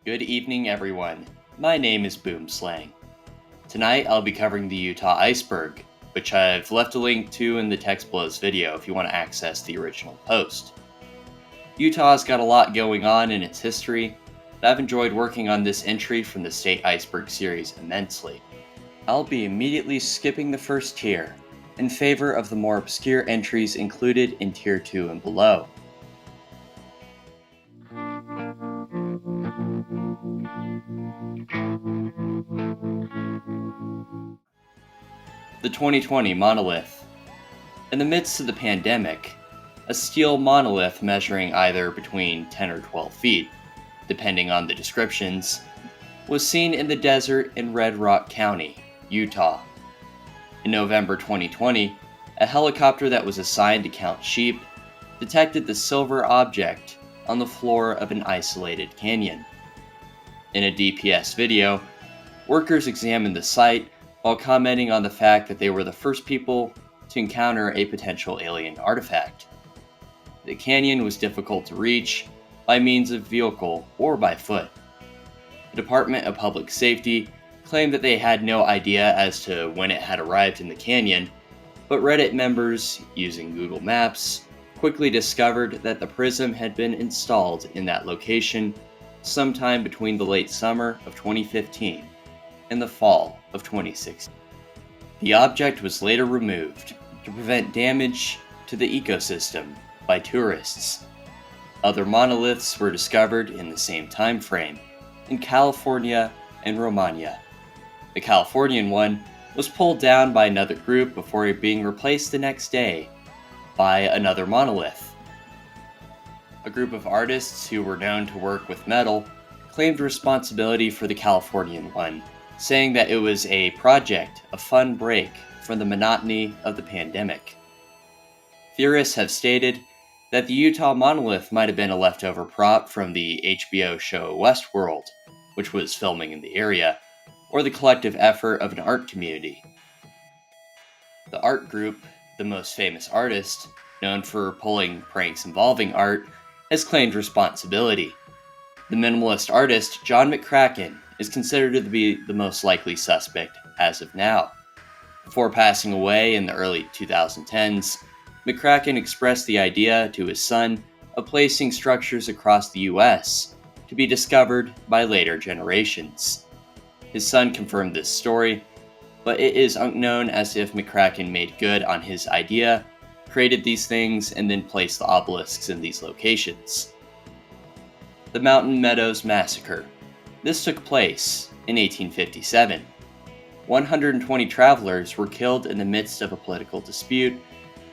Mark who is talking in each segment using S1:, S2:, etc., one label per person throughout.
S1: Good evening, everyone. My name is Boomslang. Tonight I'll be covering the Utah Iceberg, which I've left a link to in the text below this video if you want to access the original post. Utah's got a lot going on in its history, but I've enjoyed working on this entry from the State Iceberg series immensely. I'll be immediately skipping the first tier, in favor of the more obscure entries included in Tier 2 and below. The 2020 Monolith. In the midst of the pandemic, a steel monolith measuring either between 10 or 12 feet, depending on the descriptions, was seen in the desert in Red Rock County, Utah. In November 2020, a helicopter that was assigned to count sheep detected the silver object on the floor of an isolated canyon. In a DPS video, workers examined the site while commenting on the fact that they were the first people to encounter a potential alien artifact. The canyon was difficult to reach by means of vehicle or by foot. The Department of Public Safety claimed that they had no idea as to when it had arrived in the canyon, but Reddit members, using Google Maps, quickly discovered that the prism had been installed in that location sometime between the late summer of 2015 and the fall of 2016. The object was later removed to prevent damage to the ecosystem by tourists. Other monoliths were discovered in the same time frame in California and Romania. The Californian one was pulled down by another group before being replaced the next day by another monolith. A group of artists who were known to work with metal claimed responsibility for the Californian one, saying that it was a project, a fun break from the monotony of the pandemic. Theorists have stated that the Utah monolith might have been a leftover prop from the HBO show Westworld, which was filming in the area, or the collective effort of an art community. The art group, the most famous artist, known for pulling pranks involving art, has claimed responsibility. The minimalist artist John McCracken is considered to be the most likely suspect as of now. Before passing away in the early 2010s, McCracken expressed the idea to his son of placing structures across the US to be discovered by later generations. His son confirmed this story, but it is unknown as if McCracken made good on his idea, created these things, and then placed the obelisks in these locations. The Mountain Meadows Massacre. This took place in 1857. 120 travelers were killed in the midst of a political dispute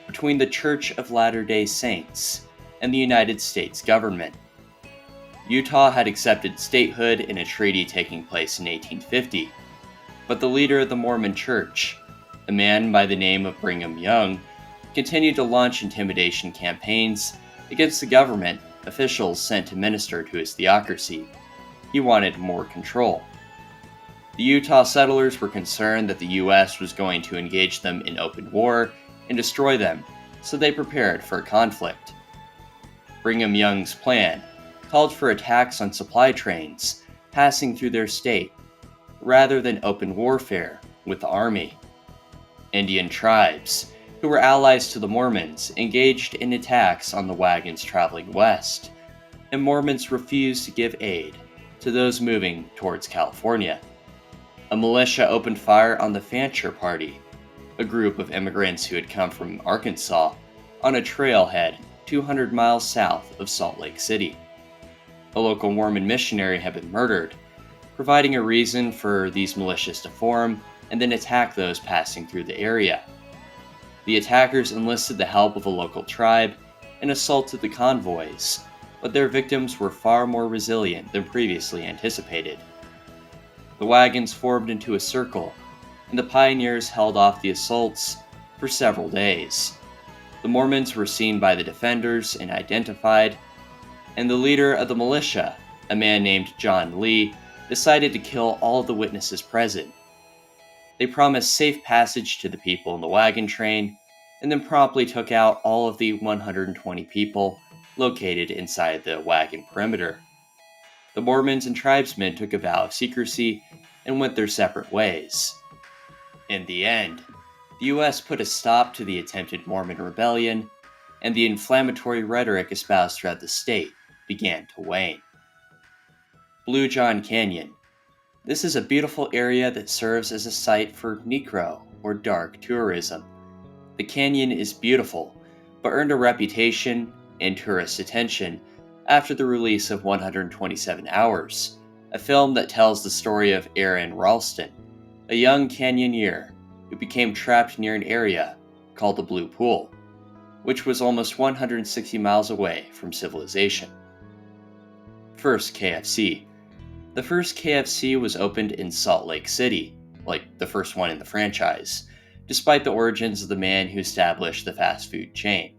S1: between the Church of Latter-day Saints and the United States government. Utah had accepted statehood in a treaty taking place in 1850, but the leader of the Mormon Church, a man by the name of Brigham Young, continued to launch intimidation campaigns against the government officials sent to minister to his theocracy. He wanted more control. The Utah settlers were concerned that the U.S. was going to engage them in open war and destroy them, so they prepared for a conflict. Brigham Young's plan called for attacks on supply trains passing through their state, rather than open warfare with the army. Indian tribes, who were allies to the Mormons, engaged in attacks on the wagons traveling west, and Mormons refused to give aid to those moving towards California. A militia opened fire on the Fancher Party, a group of immigrants who had come from Arkansas on a trailhead 200 miles south of Salt Lake City. A local Mormon missionary had been murdered, providing a reason for these militias to form and then attack those passing through the area. The attackers enlisted the help of a local tribe and assaulted the convoys, but their victims were far more resilient than previously anticipated. The wagons formed into a circle, and the pioneers held off the assaults for several days. The Mormons were seen by the defenders and identified, and the leader of the militia, a man named John Lee, decided to kill all of the witnesses present. They promised safe passage to the people in the wagon train, and then promptly took out all of the 120 people located inside the wagon perimeter. The Mormons and tribesmen took a vow of secrecy and went their separate ways. In the end, the U.S. put a stop to the attempted Mormon rebellion, and the inflammatory rhetoric espoused throughout the state began to wane. Blue John Canyon. This is a beautiful area that serves as a site for necro or dark tourism. The canyon is beautiful, but earned a reputation and tourist attention after the release of 127 Hours, a film that tells the story of Aaron Ralston, a young canyoneer who became trapped near an area called the Blue Pool, which was almost 160 miles away from civilization. First KFC. The first KFC was opened in Salt Lake City, like the first one in the franchise, despite the origins of the man who established the fast food chain.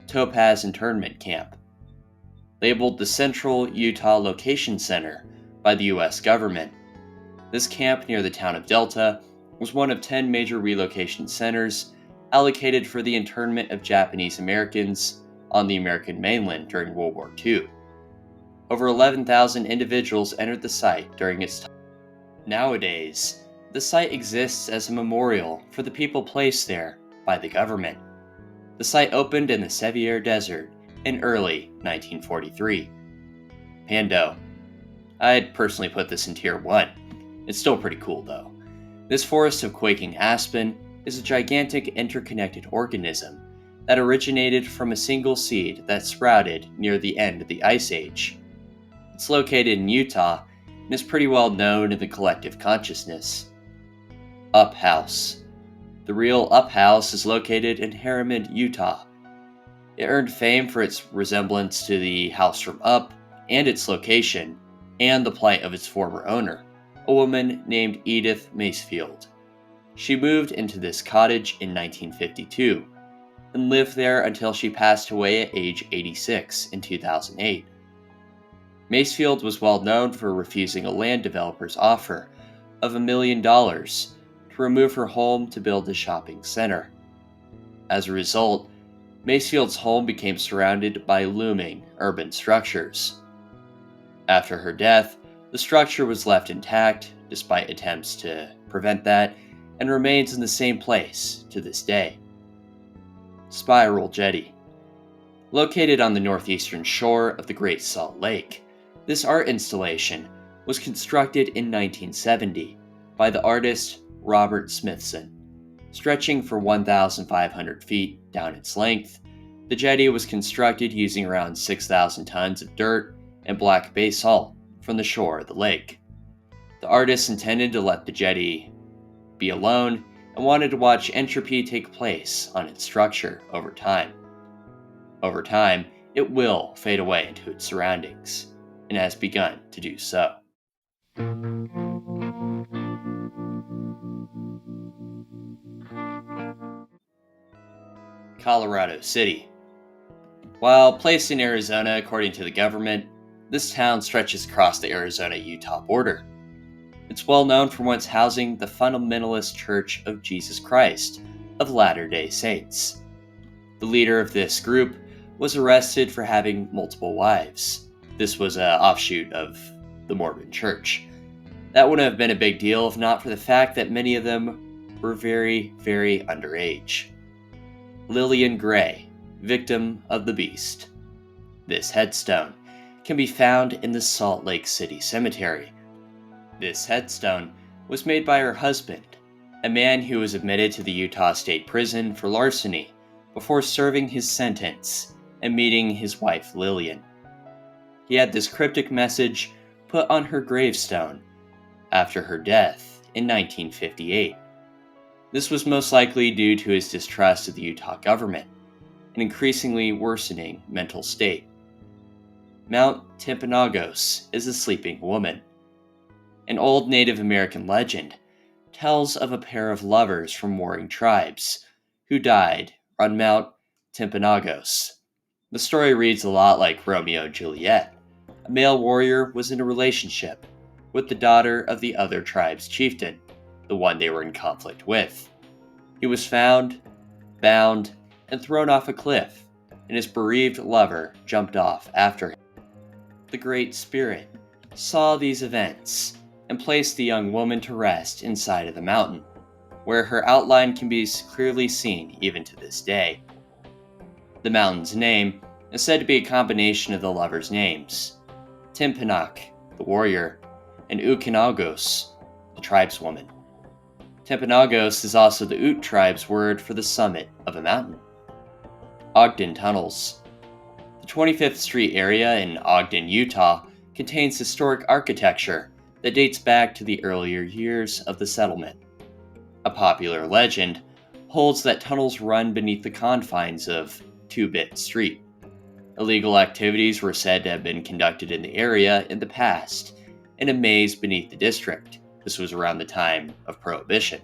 S1: Topaz Internment Camp. Labeled the Central Utah Location Center by the U.S. government, this camp near the town of Delta was one of 10 major relocation centers allocated for the internment of Japanese Americans on the American mainland during World War II. Over 11,000 individuals entered the site during its time. Nowadays, the site exists as a memorial for the people placed there by the government. The site opened in the Sevier Desert in early 1943. Pando. I'd personally put this in Tier 1. It's still pretty cool though. This forest of quaking aspen is a gigantic interconnected organism that originated from a single seed that sprouted near the end of the Ice Age. It's located in Utah and is pretty well known in the collective consciousness. Up House. The real Up House is located in Harriman, Utah. It earned fame for its resemblance to the house from Up and its location, and the plight of its former owner, a woman named Edith Macefield. She moved into this cottage in 1952 and lived there until she passed away at age 86 in 2008. Macefield was well known for refusing a land developer's offer of $1 million to remove her home to build a shopping center. As a result, Macefield's home became surrounded by looming urban structures. After her death, the structure was left intact despite attempts to prevent that and remains in the same place to this day. Spiral Jetty. Located on the northeastern shore of the Great Salt Lake, this art installation was constructed in 1970 by the artist Robert Smithson. Stretching for 1,500 feet down its length, the jetty was constructed using around 6,000 tons of dirt and black basalt from the shore of the lake. The artist intended to let the jetty be alone and wanted to watch entropy take place on its structure over time. Over time, it will fade away into its surroundings, and has begun to do so. Colorado City. While placed in Arizona according to the government, this town stretches across the Arizona-Utah border. It's well known for once housing the Fundamentalist Church of Jesus Christ of Latter-day Saints. The leader of this group was arrested for having multiple wives. This was an offshoot of the Mormon Church. That wouldn't have been a big deal if not for the fact that many of them were very, very underage. Lillian Gray, victim of the beast. This headstone can be found in the Salt Lake City Cemetery. This headstone was made by her husband, a man who was admitted to the Utah State Prison for larceny before serving his sentence and meeting his wife Lillian. He had this cryptic message put on her gravestone after her death in 1958. This was most likely due to his distrust of the Utah government, an increasingly worsening mental state. Mount Timpanogos is a sleeping woman. An old Native American legend tells of a pair of lovers from warring tribes who died on Mount Timpanogos. The story reads a lot like Romeo and Juliet. A male warrior was in a relationship with the daughter of the other tribe's chieftain, the one they were in conflict with. He was found, bound, and thrown off a cliff, and his bereaved lover jumped off after him. the Great Spirit, saw these events and placed the young woman to rest inside of the mountain, where her outline can be clearly seen even to this day. The mountain's name is said to be a combination of the lovers' names, Timpanogos, the warrior, and Timpanogos, the tribeswoman. Timpanogos is also the Ute tribe's word for the summit of a mountain. Ogden Tunnels. The 25th Street area in Ogden, Utah, contains historic architecture that dates back to the earlier years of the settlement. A popular legend holds that tunnels run beneath the confines of Two-Bit Street. Illegal activities were said to have been conducted in the area in the past, in a maze beneath the district. This was around the time of Prohibition.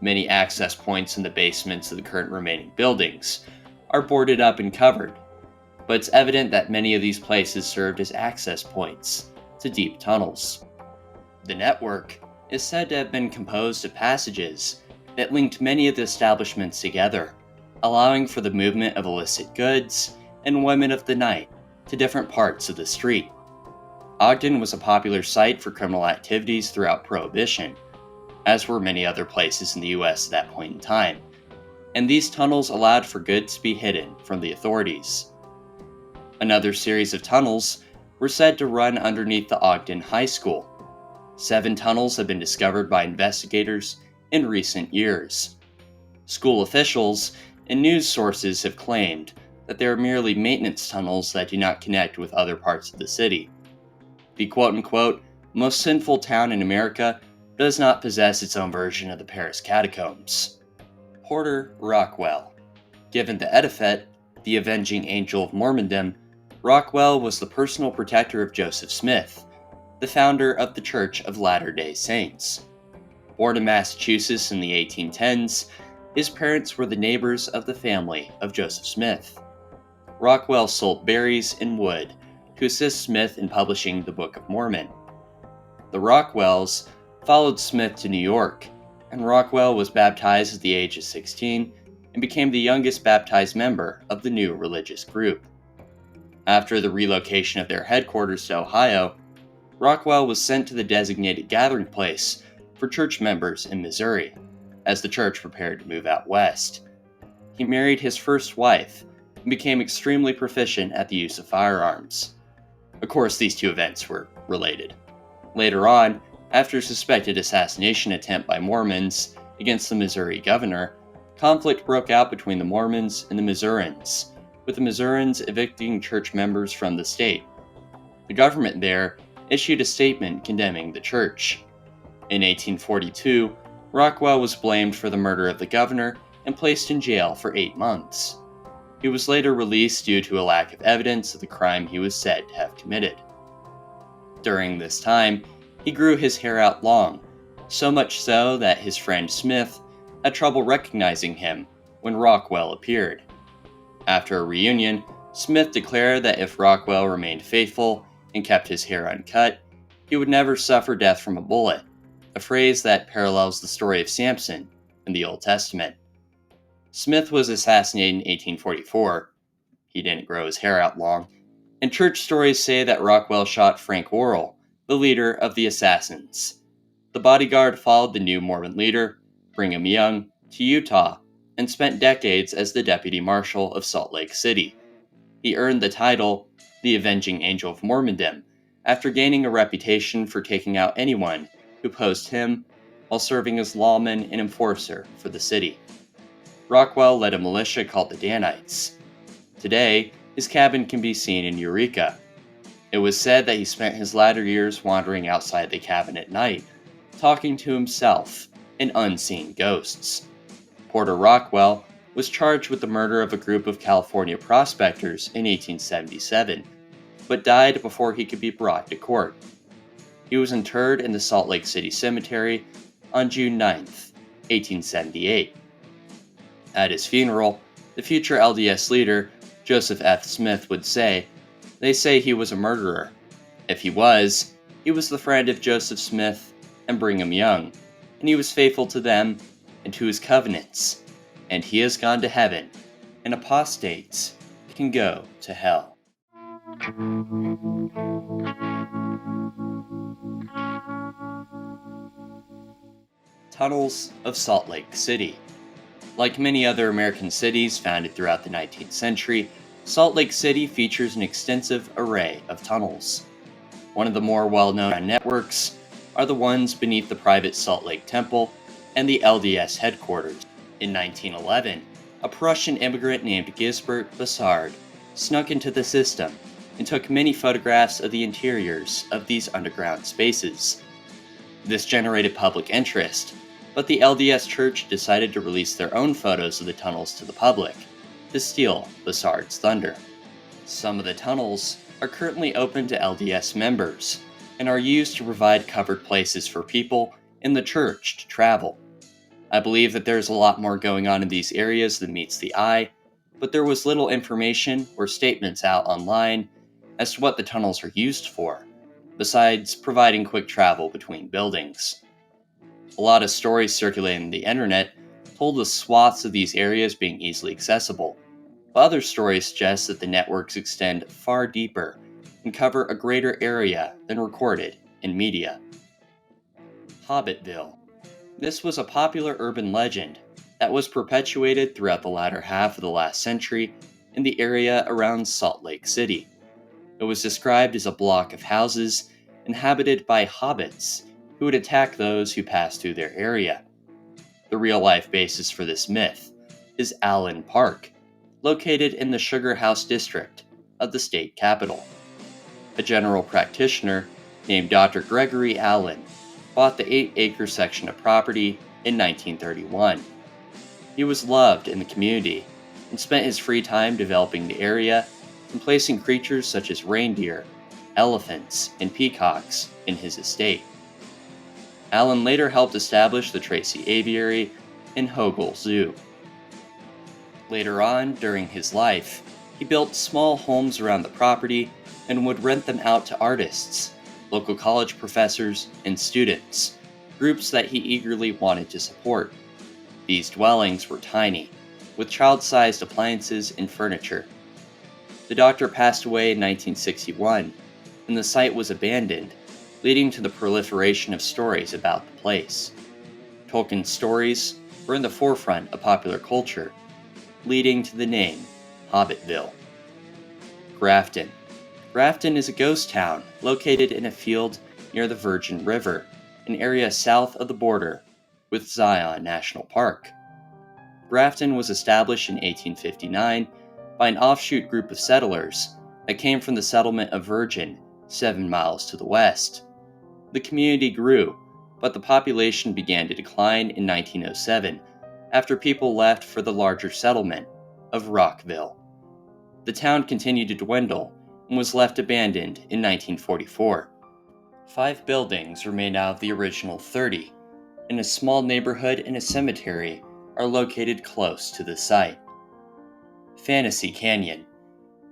S1: Many access points in the basements of the current remaining buildings are boarded up and covered, but it's evident that many of these places served as access points to deep tunnels. The network is said to have been composed of passages that linked many of the establishments together, allowing for the movement of illicit goods and women of the night to different parts of the street. Ogden was a popular site for criminal activities throughout Prohibition, as were many other places in the US at that point in time, and these tunnels allowed for goods to be hidden from the authorities. Another series of tunnels were said to run underneath the Ogden High School. 7 tunnels have been discovered by investigators in recent years. School officials and news sources have claimed that they are merely maintenance tunnels that do not connect with other parts of the city. The quote-unquote most sinful town in America does not possess its own version of the Paris catacombs. Porter Rockwell. Given the epithet, the avenging angel of Mormondom, Rockwell was the personal protector of Joseph Smith, the founder of the Church of Latter-day Saints. Born in Massachusetts in the 1810s, his parents were the neighbors of the family of Joseph Smith. Rockwell sold berries and wood to assist Smith in publishing the Book of Mormon. The Rockwells followed Smith to New York, and Rockwell was baptized at the age of 16 and became the youngest baptized member of the new religious group. After the relocation of their headquarters to Ohio, Rockwell was sent to the designated gathering place for church members in Missouri, as the church prepared to move out west. He married his first wife and became extremely proficient at the use of firearms. Of course, these two events were related. Later on, after a suspected assassination attempt by Mormons against the Missouri governor, conflict broke out between the Mormons and the Missourians, with the Missourians evicting church members from the state. The government there issued a statement condemning the church. In 1842, Rockwell was blamed for the murder of the governor and placed in jail for 8 months. He was later released due to a lack of evidence of the crime he was said to have committed. During this time, he grew his hair out long, so much so that his friend Smith had trouble recognizing him when Rockwell appeared. After a reunion, Smith declared that if Rockwell remained faithful and kept his hair uncut, he would never suffer death from a bullet, a phrase that parallels the story of Samson in the Old Testament. Smith was assassinated in 1844. He didn't grow his hair out long, and church stories say that Rockwell shot Frank Worrell, the leader of the assassins. The bodyguard followed the new Mormon leader, Brigham Young, to Utah and spent decades as the deputy marshal of Salt Lake City. He earned the title, the Avenging Angel of Mormondom, after gaining a reputation for taking out anyone who opposed him while serving as lawman and enforcer for the city. Rockwell led a militia called the Danites. Today, his cabin can be seen in Eureka. It was said that he spent his latter years wandering outside the cabin at night, talking to himself and unseen ghosts. Porter Rockwell was charged with the murder of a group of California prospectors in 1877, but died before he could be brought to court. He was interred in the Salt Lake City Cemetery on June 9, 1878. At his funeral, the future LDS leader, Joseph F. Smith, would say, "They say he was a murderer. If he was the friend of Joseph Smith and Brigham Young, and he was faithful to them and to his covenants, and he has gone to heaven, and apostates can go to hell." Tunnels of Salt Lake City. Like many other American cities founded throughout the 19th century, Salt Lake City features an extensive array of tunnels. One of the more well-known networks are the ones beneath the private Salt Lake Temple and the LDS headquarters. In 1911, a Prussian immigrant named Gisbert Bassard snuck into the system and took many photographs of the interiors of these underground spaces. This generated public interest, but the LDS Church decided to release their own photos of the tunnels to the public, to steal Bassard's thunder. Some of the tunnels are currently open to LDS members, and are used to provide covered places for people in the church to travel. I believe that there's a lot more going on in these areas than meets the eye, but there was little information or statements out online as to what the tunnels are used for, besides providing quick travel between buildings. A lot of stories circulating the internet told of swaths of these areas being easily accessible, while other stories suggest that the networks extend far deeper and cover a greater area than recorded in media. Hobbitville. This was a popular urban legend that was perpetuated throughout the latter half of the last century in the area around Salt Lake City. It was described as a block of houses inhabited by hobbits who would attack those who passed through their area. The real-life basis for this myth is Allen Park, located in the Sugar House district of the state capital. A general practitioner named Dr. Gregory Allen bought the 8-acre section of property in 1931. He was loved in the community and spent his free time developing the area and placing creatures such as reindeer, elephants, and peacocks in his estate. Allen later helped establish the Tracy Aviary and Hogle Zoo. Later on, during his life, he built small homes around the property and would rent them out to artists, local college professors, and students, groups that he eagerly wanted to support. These dwellings were tiny, with child-sized appliances and furniture. The doctor passed away in 1961, and the site was abandoned, leading to the proliferation of stories about the place. Tolkien's stories were in the forefront of popular culture, leading to the name Hobbitville. Grafton. Grafton is a ghost town located in a field near the Virgin River, an area south of the border with Zion National Park. Grafton was established in 1859 by an offshoot group of settlers that came from the settlement of Virgin, 7 miles to the west. The community grew, but the population began to decline in 1907 after people left for the larger settlement of Rockwell. The town continued to dwindle and was left abandoned in 1944. 5 buildings remain out of the original 30, and a small neighborhood and a cemetery are located close to the site. Fantasy Canyon.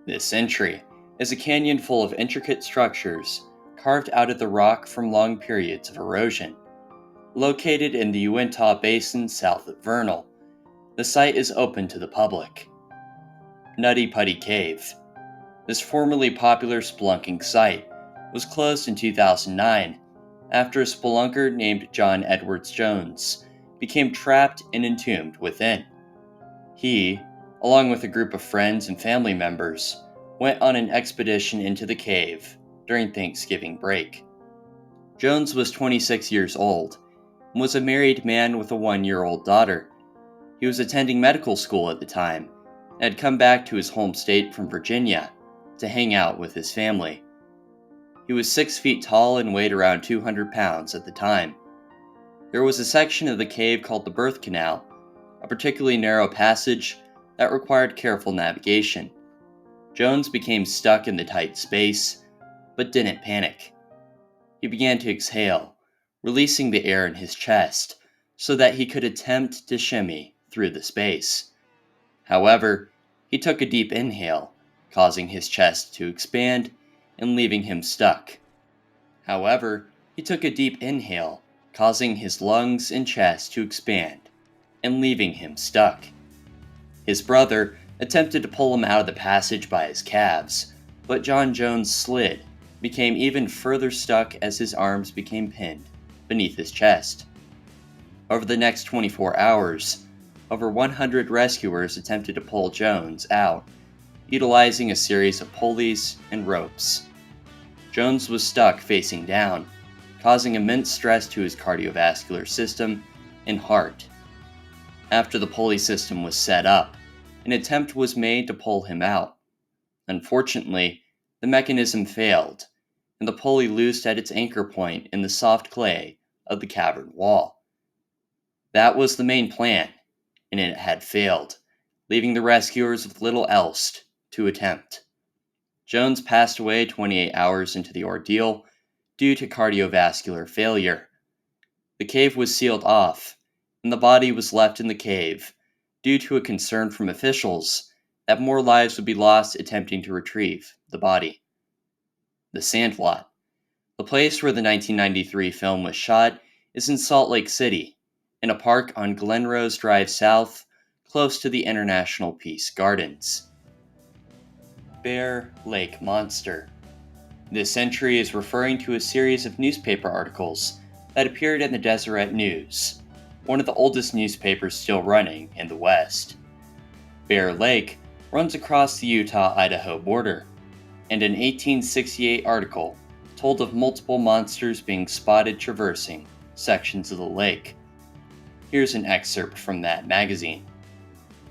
S1: This entry is a canyon full of intricate structures carved out of the rock from long periods of erosion. Located in the Uintah Basin south of Vernal, the site is open to the public. Nutty Putty Cave. This formerly popular spelunking site was closed in 2009 after a spelunker named John Edwards Jones became trapped and entombed within. He, along with a group of friends and family members, went on an expedition into the cave during Thanksgiving break. Jones was 26 years old and was a married man with a 1-year-old daughter. He was attending medical school at the time and had come back to his home state from Virginia to hang out with his family. He was 6 feet tall and weighed around 200 pounds at the time. There was a section of the cave called the Birth Canal, a particularly narrow passage that required careful navigation. Jones became stuck in the tight space, but didn't panic. He began to exhale, releasing the air in his chest so that he could attempt to shimmy through the space. However, he took a deep inhale, causing his chest to expand and leaving him stuck. However, he took a deep inhale, causing his lungs and chest to expand and leaving him stuck. His brother attempted to pull him out of the passage by his calves, but John Jones' slid became even further stuck as his arms became pinned beneath his chest. Over the next 24 hours, over 100 rescuers attempted to pull Jones out, utilizing a series of pulleys and ropes. Jones was stuck facing down, causing immense stress to his cardiovascular system and heart. After the pulley system was set up, an attempt was made to pull him out. Unfortunately, the mechanism failed, and the pulley loosed at its anchor point in the soft clay of the cavern wall. That was the main plan, and it had failed, leaving the rescuers with little else to attempt. Jones passed away 28 hours into the ordeal due to cardiovascular failure. The cave was sealed off, and the body was left in the cave due to a concern from officials that more lives would be lost attempting to retrieve the body. The Sandlot, the place where the 1993 film was shot, is in Salt Lake City, in a park on Glen Rose Drive South, close to the International Peace Gardens. Bear Lake Monster. This entry is referring to a series of newspaper articles that appeared in the Deseret News, one of the oldest newspapers still running in the West. Bear Lake runs across the Utah-Idaho border, and an 1868 article told of multiple monsters being spotted traversing sections of the lake. Here's an excerpt from that magazine.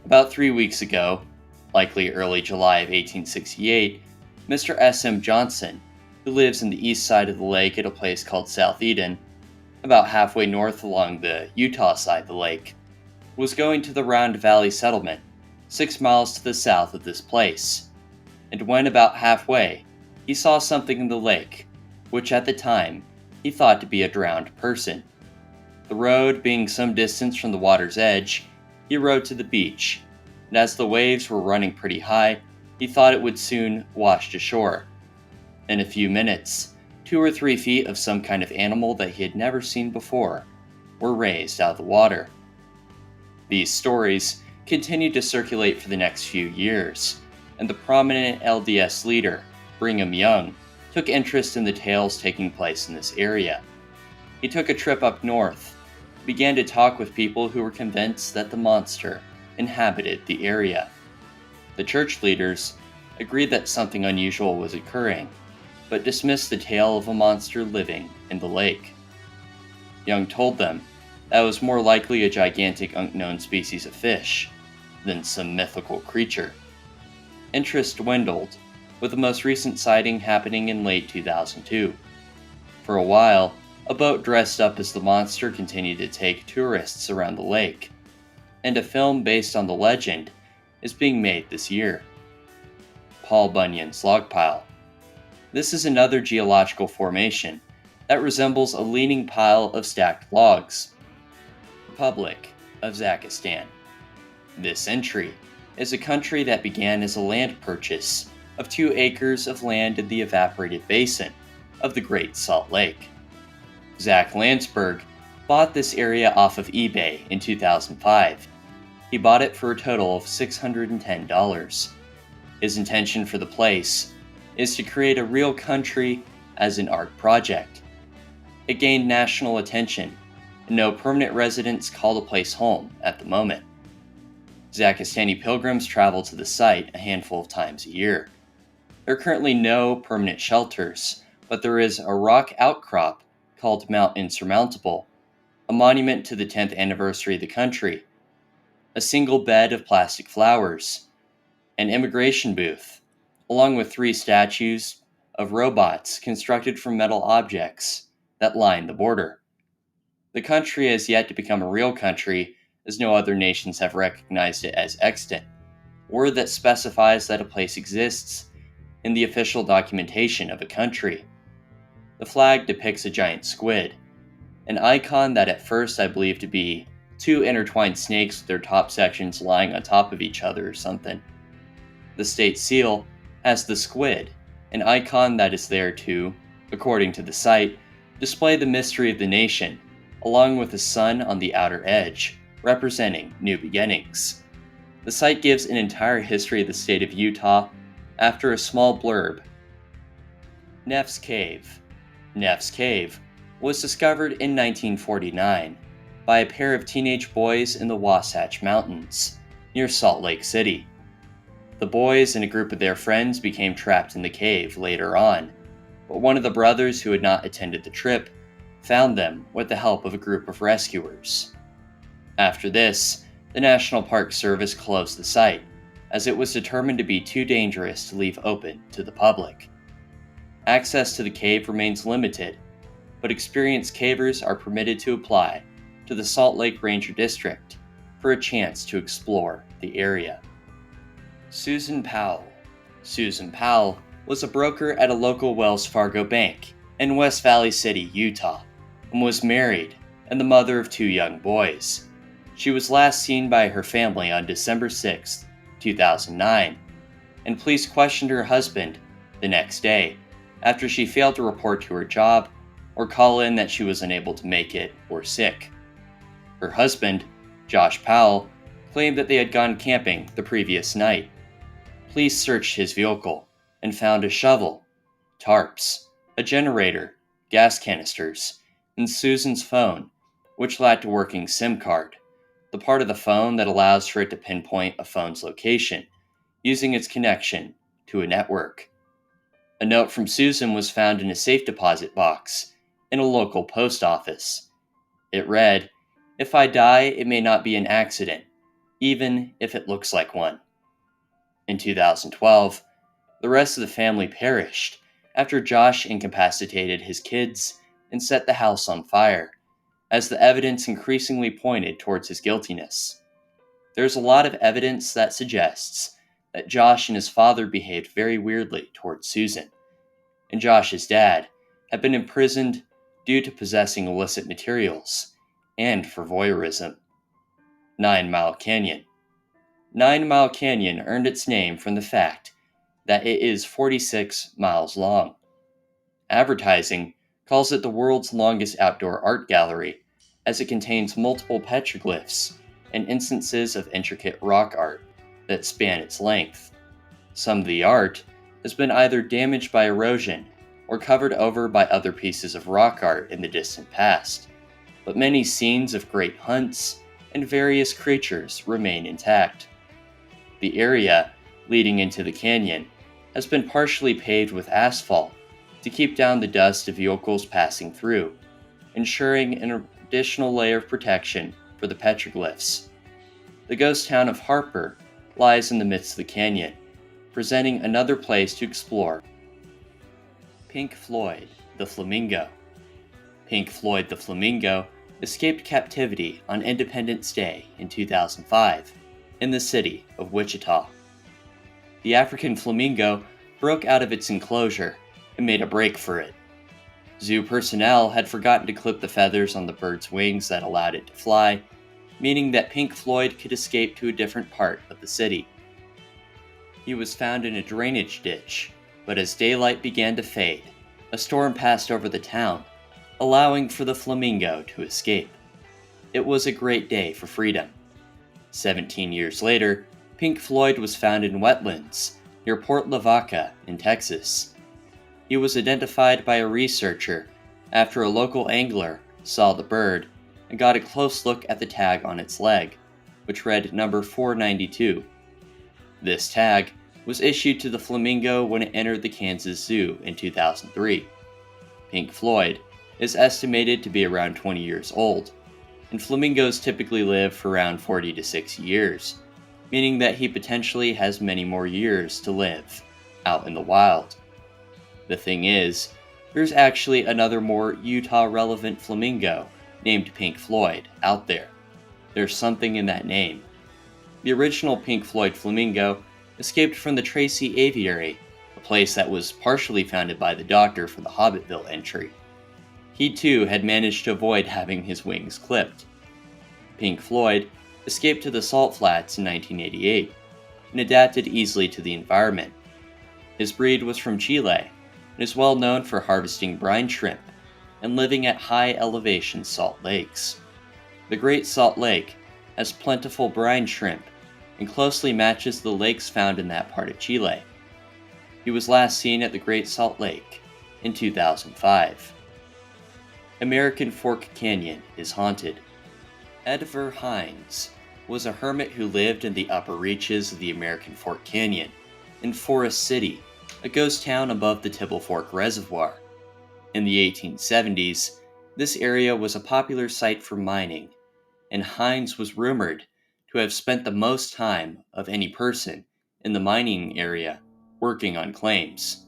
S1: About 3 weeks ago, likely early July of 1868, Mr. S.M. Johnson, who lives in the east side of the lake at a place called South Eden, about halfway north along the Utah side of the lake, was going to the Round Valley settlement, 6 miles to the south of this place, and when about halfway, he saw something in the lake, which at the time he thought to be a drowned person. The road being some distance from the water's edge, he rode to the beach, and as the waves were running pretty high, he thought it would soon wash ashore. In a few minutes, 2 or 3 feet of some kind of animal that he had never seen before were raised out of the water. These stories continued to circulate for the next few years, and the prominent LDS leader, Brigham Young, took interest in the tales taking place in this area. He took a trip up north, began to talk with people who were convinced that the monster inhabited the area. The church leaders agreed that something unusual was occurring, but dismissed the tale of a monster living in the lake. Young told them that it was more likely a gigantic unknown species of fish than some mythical creature. Interest dwindled, with the most recent sighting happening in late 2002. For a while, a boat dressed up as the monster continued to take tourists around the lake, and a film based on the legend is being made this year. Paul Bunyan's log pile. This is another geological formation that resembles a leaning pile of stacked logs. Republic of Zaquestan. This entry is a country that began as a land purchase of 2 acres of land in the evaporated basin of the Great Salt Lake. Zach Landsberg bought this area off of eBay in 2005. He bought it for a total of $610. His intention for the place is to create a real country as an art project. It gained national attention, and no permanent residents call the place home at the moment. Zaquestani pilgrims travel to the site a handful of times a year. There are currently no permanent shelters, but there is a rock outcrop called Mount Insurmountable, a monument to the 10th anniversary of the country, a single bed of plastic flowers, an immigration booth, along with 3 statues of robots constructed from metal objects that line the border. The country has yet to become a real country, as no other nations have recognized it as extant, word that specifies that a place exists in the official documentation of a country. The flag depicts a giant squid, an icon that at first I believed to be 2 intertwined snakes with their top sections lying on top of each other or something. The state seal has the squid, an icon that is there to, according to the site, display the mystery of the nation, along with the sun on the outer edge, representing new beginnings. The site gives an entire history of the state of Utah, after a small blurb. Neff's Cave. Neff's Cave was discovered in 1949 by a pair of teenage boys in the Wasatch Mountains, near Salt Lake City. The boys and a group of their friends became trapped in the cave later on, but one of the brothers who had not attended the trip found them with the help of a group of rescuers. After this, the National Park Service closed the site, as it was determined to be too dangerous to leave open to the public. Access to the cave remains limited, but experienced cavers are permitted to apply to the Salt Lake Ranger District for a chance to explore the area. Susan Powell. Susan Powell was a broker at a local Wells Fargo bank in West Valley City, Utah, and was married and the mother of 2 young boys. She was last seen by her family on December 6, 2009, and police questioned her husband the next day after she failed to report to her job or call in that she was unable to make it or sick. Her husband, Josh Powell, claimed that they had gone camping the previous night. Police searched his vehicle and found a shovel, tarps, a generator, gas canisters, and Susan's phone, which lacked a working SIM card, the part of the phone that allows for it to pinpoint a phone's location, using its connection to a network. A note from Susan was found in a safe deposit box in a local post office. It read, "If I die, it may not be an accident, even if it looks like one." In 2012, the rest of the family perished after Josh incapacitated his kids and set the house on fire, as the evidence increasingly pointed towards his guiltiness. There's a lot of evidence that suggests that Josh and his father behaved very weirdly towards Susan, and Josh's dad had been imprisoned due to possessing illicit materials and for voyeurism. 9 Mile Canyon. 9 Mile Canyon earned its name from the fact that it is 46 miles long. Advertising calls it the world's longest outdoor art gallery, as it contains multiple petroglyphs and instances of intricate rock art that span its length. Some of the art has been either damaged by erosion or covered over by other pieces of rock art in the distant past, but many scenes of great hunts and various creatures remain intact. The area leading into the canyon has been partially paved with asphalt to keep down the dust of vehicles passing through, ensuring an additional layer of protection for the petroglyphs. The ghost town of Harper lies in the midst of the canyon, presenting another place to explore. Pink Floyd, the Flamingo. Pink Floyd the Flamingo escaped captivity on Independence Day in 2005 in the city of Wichita. The African flamingo broke out of its enclosure and made a break for it. Zoo personnel had forgotten to clip the feathers on the bird's wings that allowed it to fly, meaning that Pink Floyd could escape to a different part of the city. He was found in a drainage ditch, but as daylight began to fade, a storm passed over the town, allowing for the flamingo to escape. It was a great day for freedom. 17 years later, Pink Floyd was found in wetlands near Port Lavaca in Texas. He was identified by a researcher after a local angler saw the bird and got a close look at the tag on its leg, which read number 492. This tag was issued to the flamingo when it entered the Kansas Zoo in 2003. Pink Floyd is estimated to be around 20 years old, and flamingos typically live for around 40 to 60 years, meaning that he potentially has many more years to live out in the wild. The thing is, there's actually another more Utah-relevant flamingo named Pink Floyd out there. There's something in that name. The original Pink Floyd flamingo escaped from the Tracy Aviary, a place that was partially founded by the Doctor for the Hobbitville entry. He too had managed to avoid having his wings clipped. Pink Floyd escaped to the salt flats in 1988 and adapted easily to the environment. His breed was from Chile and is well known for harvesting brine shrimp and living at high elevation salt lakes. The Great Salt Lake has plentiful brine shrimp and closely matches the lakes found in that part of Chile. He was last seen at the Great Salt Lake in 2005. American Fork Canyon is haunted. Edver Hines was a hermit who lived in the upper reaches of the American Fork Canyon in Forest City, a ghost town above the Tibble Fork Reservoir. In the 1870s, this area was a popular site for mining, and Hines was rumored to have spent the most time of any person in the mining area working on claims.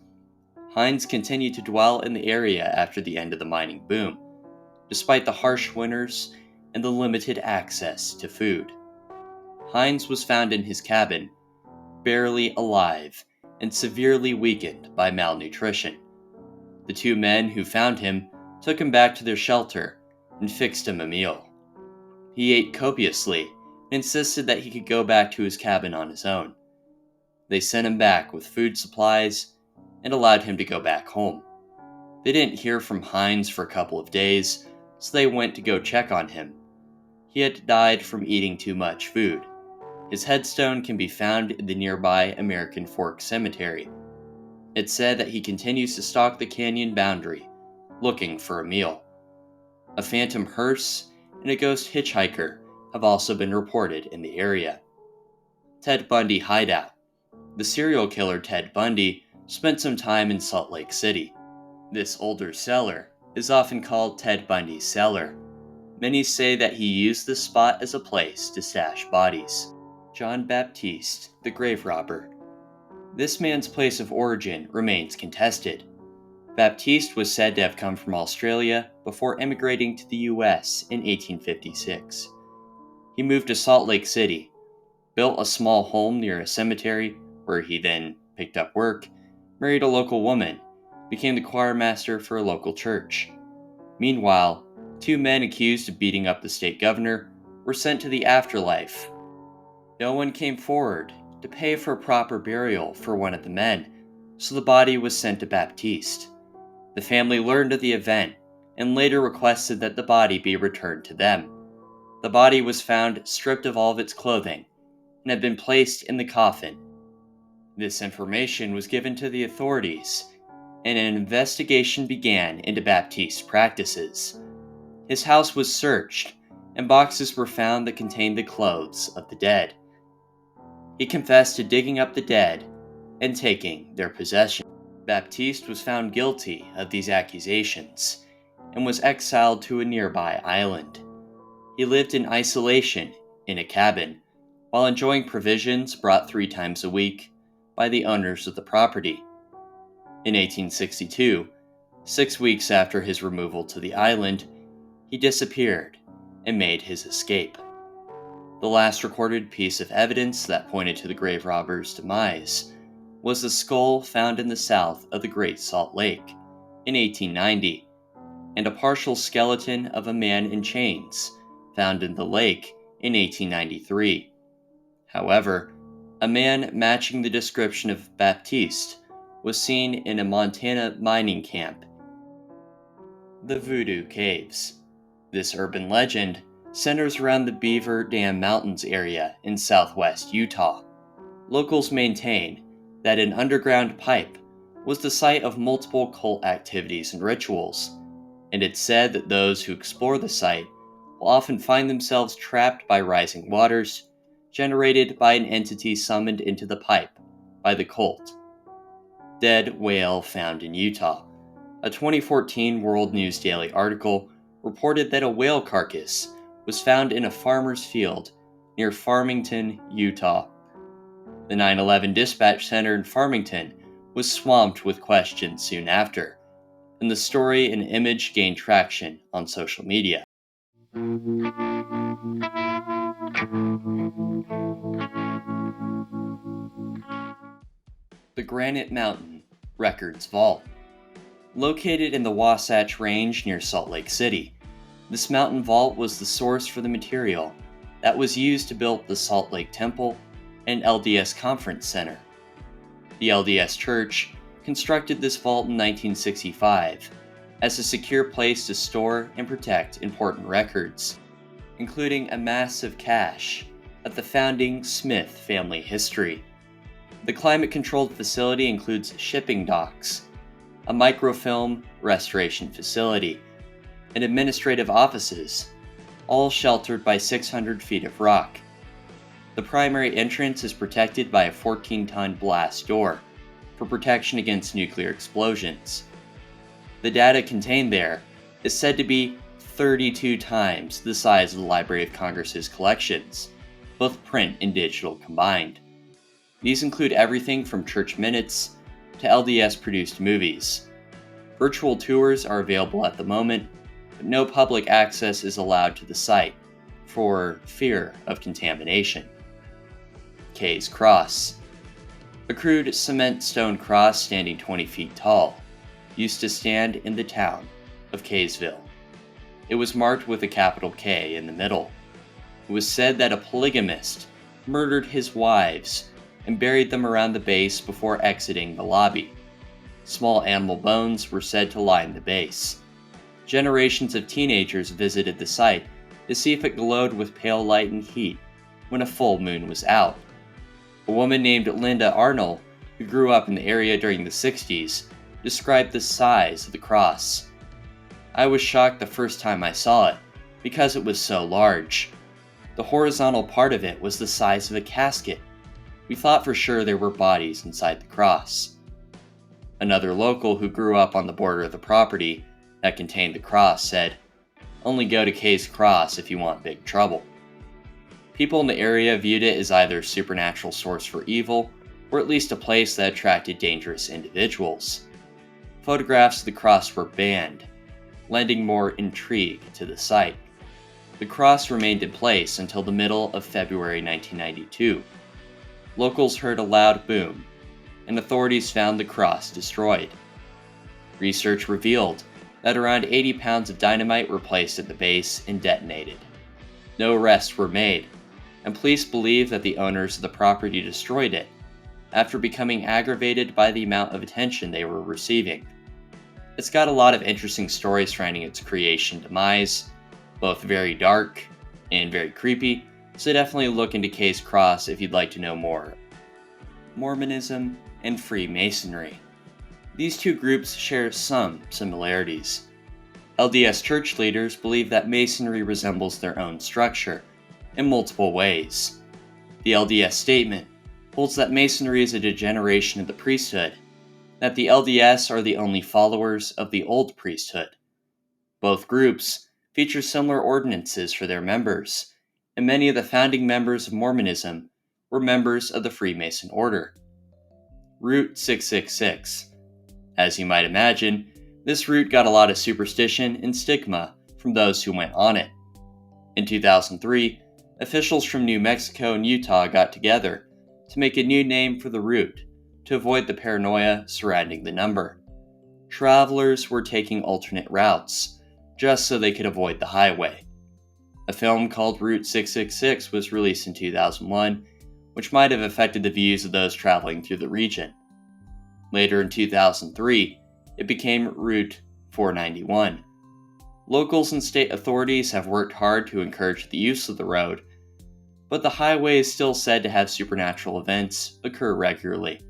S1: Hines continued to dwell in the area after the end of the mining boom, despite the harsh winters and the limited access to food. Hines was found in his cabin, barely alive and severely weakened by malnutrition. The two men who found him took him back to their shelter and fixed him a meal. He ate copiously and insisted that he could go back to his cabin on his own. They sent him back with food supplies and allowed him to go back home. They didn't hear from Hines for a couple of days, so they went to go check on him. He had died from eating too much food. His headstone can be found in the nearby American Fork Cemetery. It said that he continues to stalk the canyon boundary, looking for a meal. A phantom hearse and a ghost hitchhiker have also been reported in the area. Ted Bundy Hideout. The serial killer Ted Bundy spent some time in Salt Lake City. This older cellar is often called Ted Bundy's cellar. Many say that he used this spot as a place to stash bodies. John Baptiste, the Graverobber. This man's place of origin remains contested. Baptiste was said to have come from Australia before emigrating to the US in 1856. He moved to Salt Lake City, built a small home near a cemetery where he then picked up work, married a local woman, became the choir master for a local church. Meanwhile, two men accused of beating up the state governor were sent to the afterlife. No one came forward to pay for a proper burial for one of the men, so the body was sent to Baptiste. The family learned of the event and later requested that the body be returned to them. The body was found stripped of all of its clothing and had been placed in the coffin. This information was given to the authorities, and an investigation began into Baptiste's practices. His house was searched, and boxes were found that contained the clothes of the dead. He confessed to digging up the dead and taking their possessions. Baptiste was found guilty of these accusations and was exiled to a nearby island. He lived in isolation in a cabin while enjoying provisions brought 3 times a week by the owners of the property. In 1862, 6 weeks after his removal to the island, he disappeared and made his escape. The last recorded piece of evidence that pointed to the Graverobber's demise was the skull found in the south of the Great Salt Lake in 1890, and a partial skeleton of a man in chains found in the lake in 1893. However, a man matching the description of Baptiste was seen in a Montana mining camp. The Voodoo Caves. This urban legend centers around the Beaver Dam Mountains area in southwest Utah. Locals maintain that an underground pipe was the site of multiple cult activities and rituals, and it's said that those who explore the site will often find themselves trapped by rising waters generated by an entity summoned into the pipe by the cult. Dead whale found in Utah. A 2014 World News Daily article reported that a whale carcass was found in a farmer's field near Farmington, Utah. The 9/11 dispatch center in Farmington was swamped with questions soon after, and the story and image gained traction on social media. The Granite Mountain Records Vault. Located in the Wasatch Range near Salt Lake City, this mountain vault was the source for the material that was used to build the Salt Lake Temple and LDS Conference Center. The LDS Church constructed this vault in 1965 as a secure place to store and protect important records, including a massive cache of the founding Smith family history. The climate-controlled facility includes shipping docks, a microfilm restoration facility, and administrative offices, all sheltered by 600 feet of rock. The primary entrance is protected by a 14-ton blast door for protection against nuclear explosions. The data contained there is said to be 32 times the size of the Library of Congress's collections, both print and digital combined. These include everything from church minutes to LDS-produced movies. Virtual tours are available at the moment, but no public access is allowed to the site for fear of contamination. Kay's Cross. A crude cement stone cross standing 20 feet tall used to stand in the town of Kaysville. It was marked with a capital K in the middle. It was said that a polygamist murdered his wives and buried them around the base before exiting the lobby. Small animal bones were said to line the base. Generations of teenagers visited the site to see if it glowed with pale light and heat when a full moon was out. A woman named Linda Arnold, who grew up in the area during the 60s, described the size of the cross. I was shocked the first time I saw it, because it was so large. The horizontal part of it was the size of a casket. We thought for sure there were bodies inside the cross. Another local who grew up on the border of the property that contained the cross said, "Only go to Kay's Cross if you want big trouble." People in the area viewed it as either a supernatural source for evil, or at least a place that attracted dangerous individuals. Photographs of the cross were banned, lending more intrigue to the site. The cross remained in place until the middle of February 1992. Locals heard a loud boom, and authorities found the cross destroyed. Research revealed that around 80 pounds of dynamite were placed at the base and detonated. No arrests were made, and police believe that the owners of the property destroyed it after becoming aggravated by the amount of attention they were receiving. It's got a lot of interesting stories surrounding its creation demise, both very dark and very creepy, so definitely look into Kay's Cross if you'd like to know more. Mormonism and Freemasonry. These two groups share some similarities. LDS church leaders believe that Masonry resembles their own structure in multiple ways. The LDS statement holds that Masonry is a degeneration of the priesthood, that the LDS are the only followers of the old priesthood. Both groups feature similar ordinances for their members, and many of the founding members of Mormonism were members of the Freemason order. Route 666. As you might imagine, this route got a lot of superstition and stigma from those who went on it. In 2003, officials from New Mexico and Utah got together to make a new name for the route to avoid the paranoia surrounding the number. Travelers were taking alternate routes just so they could avoid the highway. A film called Route 666 was released in 2001, which might have affected the views of those traveling through the region. Later in 2003, it became Route 491. Locals and state authorities have worked hard to encourage the use of the road, but the highway is still said to have supernatural events occur regularly.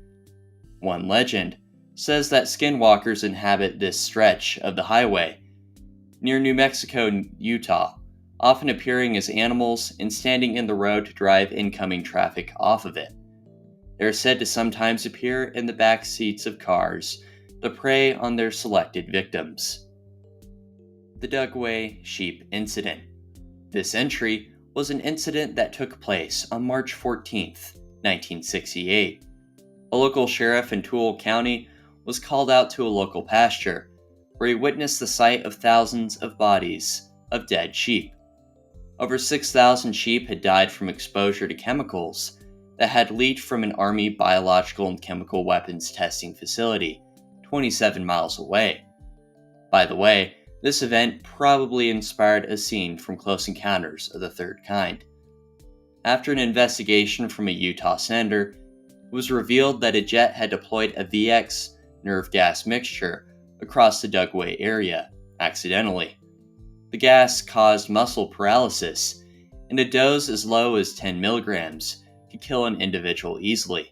S1: One legend says that skinwalkers inhabit this stretch of the highway near New Mexico and Utah, often appearing as animals and standing in the road to drive incoming traffic off of it. They are said to sometimes appear in the back seats of cars to prey on their selected victims. The Dugway Sheep Incident. This entry was an incident that took place on March 14, 1968. A local sheriff in Toole County was called out to a local pasture, where he witnessed the sight of thousands of bodies of dead sheep. Over 6,000 sheep had died from exposure to chemicals that had leaked from an Army biological and chemical weapons testing facility 27 miles away. By the way, this event probably inspired a scene from Close Encounters of the Third Kind. After an investigation from a Utah senator, it was revealed that a jet had deployed a VX nerve gas mixture across the Dugway area, accidentally. The gas caused muscle paralysis, and a dose as low as 10 milligrams could kill an individual easily.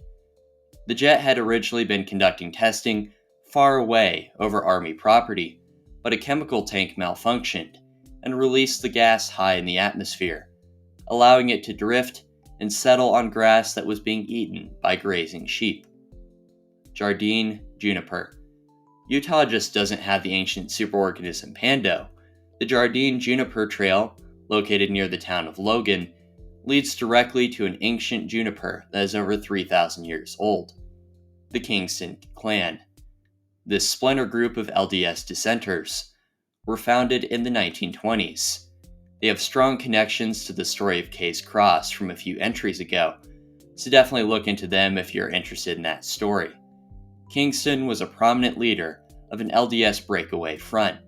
S1: The jet had originally been conducting testing far away over Army property, but a chemical tank malfunctioned and released the gas high in the atmosphere, allowing it to drift and settle on grass that was being eaten by grazing sheep. Jardine juniper. Utah just doesn't have the ancient superorganism Pando. The Jardine Juniper Trail, located near the town of Logan, leads directly to an ancient juniper that is over 3,000 years old, the Kingston Clan. This splinter group of LDS dissenters were founded in the 1920s. They have strong connections to the story of Kay's Cross from a few entries ago, so definitely look into them if you're interested in that story. Kingston was a prominent leader of an LDS breakaway front.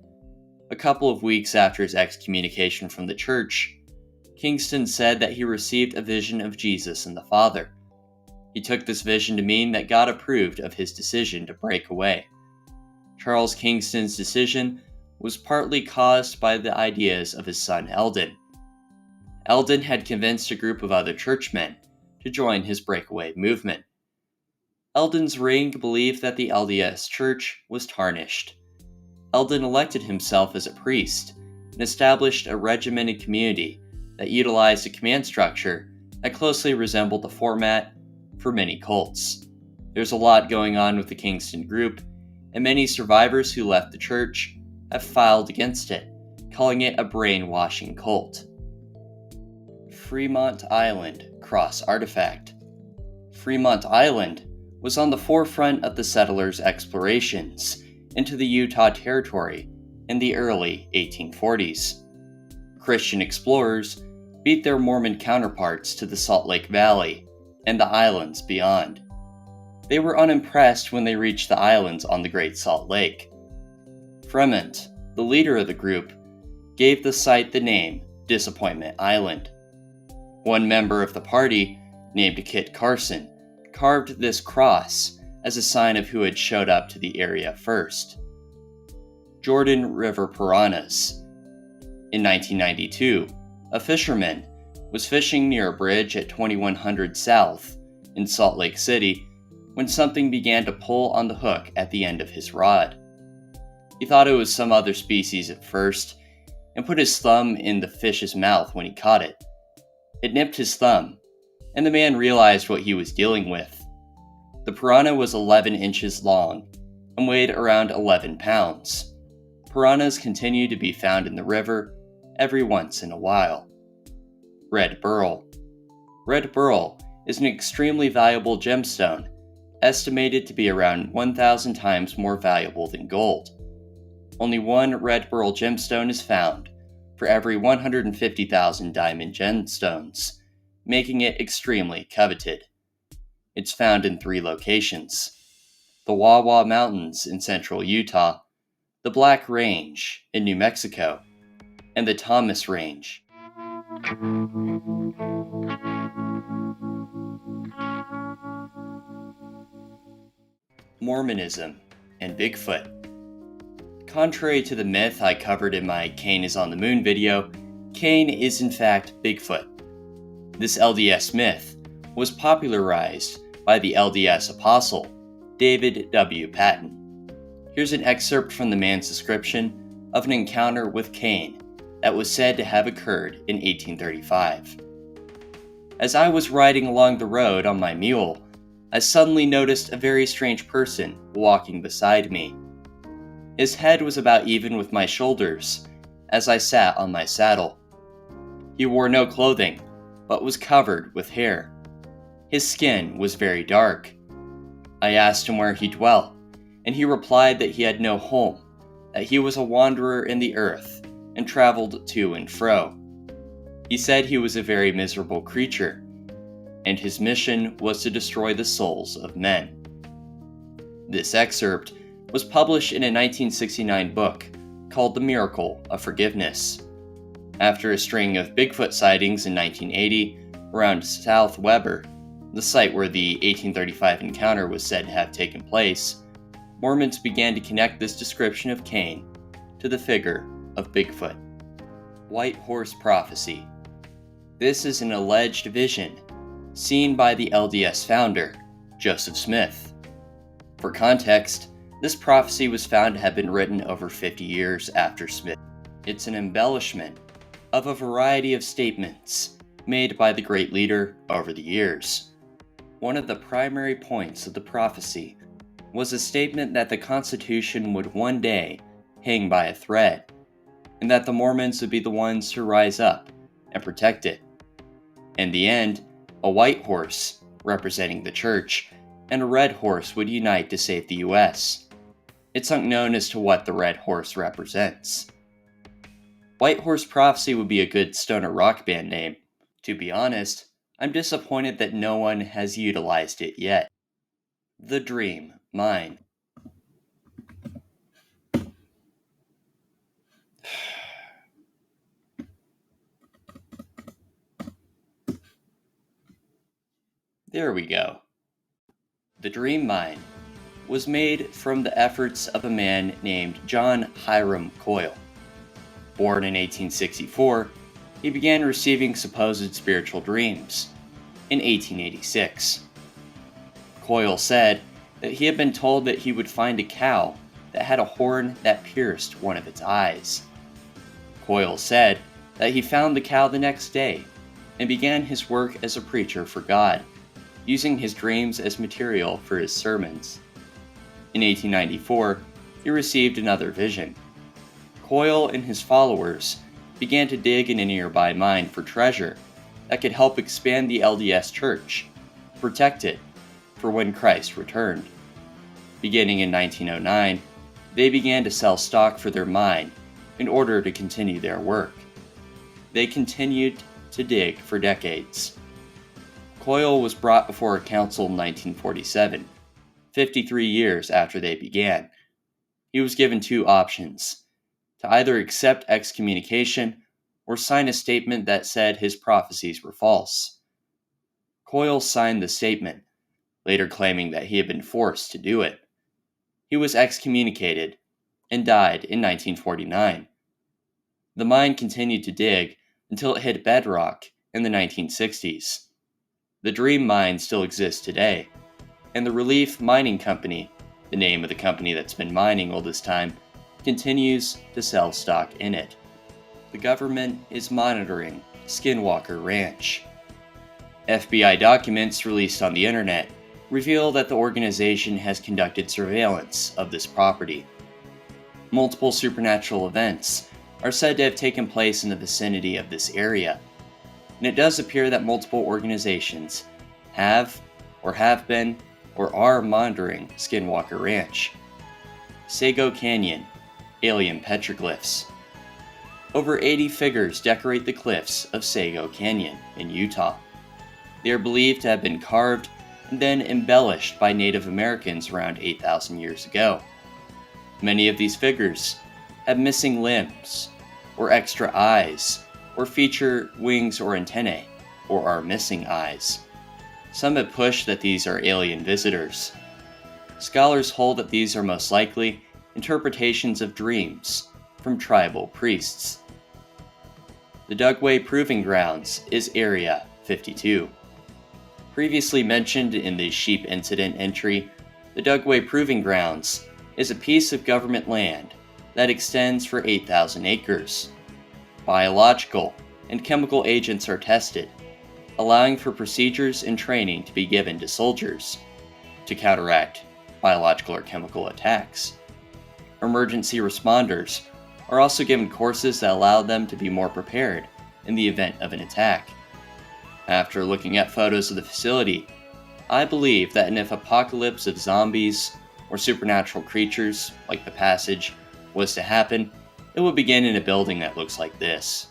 S1: A couple of weeks after his excommunication from the church, Kingston said that he received a vision of Jesus and the Father. He took this vision to mean that God approved of his decision to break away. Charles Kingston's decision was partly caused by the ideas of his son Eldon. Eldon had convinced a group of other churchmen to join his breakaway movement. Eldon's ring believed that the LDS Church was tarnished. Eldon elected himself as a priest and established a regimented community that utilized a command structure that closely resembled the format for many cults. There's a lot going on with the Kingston group, and many survivors who left the church have filed against it, calling it a brainwashing cult. Fremont Island Cross Artifact. Fremont Island was on the forefront of the settlers' explorations into the Utah Territory in the early 1840s. Christian explorers beat their Mormon counterparts to the Salt Lake Valley and the islands beyond. They were unimpressed when they reached the islands on the Great Salt Lake. Fremont, the leader of the group, gave the site the name Disappointment Island. One member of the party, named Kit Carson, carved this cross as a sign of who had showed up to the area first. Jordan River Piranhas. In 1992, a fisherman was fishing near a bridge at 2100 South in Salt Lake City when something began to pull on the hook at the end of his rod. He thought it was some other species at first and put his thumb in the fish's mouth when he caught it. It nipped his thumb, and the man realized what he was dealing with. The piranha was 11 inches long and weighed around 11 pounds. Piranhas continue to be found in the river every once in a while. Red beryl. Red beryl is an extremely valuable gemstone, estimated to be around 1,000 times more valuable than gold. Only one red beryl gemstone is found for every 150,000 diamond gemstones, making it extremely coveted. It's found in 3 locations: the Wawa Mountains in central Utah, the Black Range in New Mexico, and the Thomas Range. Mormonism and Bigfoot. Contrary to the myth I covered in my Cain is on the Moon video, Cain is in fact Bigfoot. This LDS myth was popularized by the LDS apostle, David W. Patton. Here's an excerpt from the man's description of an encounter with Cain that was said to have occurred in 1835. As I was riding along the road on my mule, I suddenly noticed a very strange person walking beside me. His head was about even with my shoulders as I sat on my saddle. He wore no clothing, but was covered with hair. His skin was very dark. I asked him where he dwelt, and he replied that he had no home, that he was a wanderer in the earth and traveled to and fro. He said he was a very miserable creature, and his mission was to destroy the souls of men. This excerpt was published in a 1969 book called The Miracle of Forgiveness. After a string of Bigfoot sightings in 1980 around South Weber, the site where the 1835 encounter was said to have taken place, Mormons began to connect this description of Cain to the figure of Bigfoot. White Horse Prophecy. This is an alleged vision seen by the LDS founder, Joseph Smith. For context, this prophecy was found to have been written over 50 years after Smith. It's an embellishment of a variety of statements made by the great leader over the years. One of the primary points of the prophecy was a statement that the Constitution would one day hang by a thread, and that the Mormons would be the ones to rise up and protect it. In the end, a white horse, representing the church, and a red horse would unite to save the US. It's unknown as to what the red horse represents. White Horse Prophecy would be a good stoner rock band name. To be honest, I'm disappointed that no one has utilized it yet. The Dream Mine. There we go. The Dream Mine was made from the efforts of a man named John Hiram Coyle. Born in 1864, he began receiving supposed spiritual dreams in 1886. Coyle said that he had been told that he would find a cow that had a horn that pierced one of its eyes. Coyle said that he found the cow the next day and began his work as a preacher for God, using his dreams as material for his sermons. In 1894, he received another vision. Coyle and his followers began to dig in a nearby mine for treasure that could help expand the LDS Church, protect it for when Christ returned. Beginning in 1909, they began to sell stock for their mine in order to continue their work. They continued to dig for decades. Coyle was brought before a council in 1947, 53 years after they began. He was given two options: to either accept excommunication or sign a statement that said his prophecies were false. Coyle signed the statement, later claiming that he had been forced to do it. He was excommunicated and died in 1949. The mine continued to dig until it hit bedrock in the 1960s. The Dream Mine still exists today, and the Relief Mining Company, the name of the company that's been mining all this time, continues to sell stock in it. The government is monitoring Skinwalker Ranch. FBI documents released on the internet reveal that the organization has conducted surveillance of this property. Multiple supernatural events are said to have taken place in the vicinity of this area, and it does appear that multiple organizations have been or are monitoring Skinwalker Ranch. Sago Canyon, alien petroglyphs. Over 80 figures decorate the cliffs of Sago Canyon in Utah. They are believed to have been carved and then embellished by Native Americans around 8,000 years ago. Many of these figures have missing limbs, or extra eyes, or feature wings or antennae, or are missing eyes. Some have pushed that these are alien visitors. Scholars hold that these are most likely interpretations of dreams from tribal priests. The Dugway Proving Grounds is Area 52. Previously mentioned in the sheep incident entry, the Dugway Proving Grounds is a piece of government land that extends for 8,000 acres. Biological and chemical agents are tested, allowing for procedures and training to be given to soldiers to counteract biological or chemical attacks. Emergency responders are also given courses that allow them to be more prepared in the event of an attack. After looking at photos of the facility, I believe that if an apocalypse of zombies or supernatural creatures like the Passage was to happen, it would begin in a building that looks like this.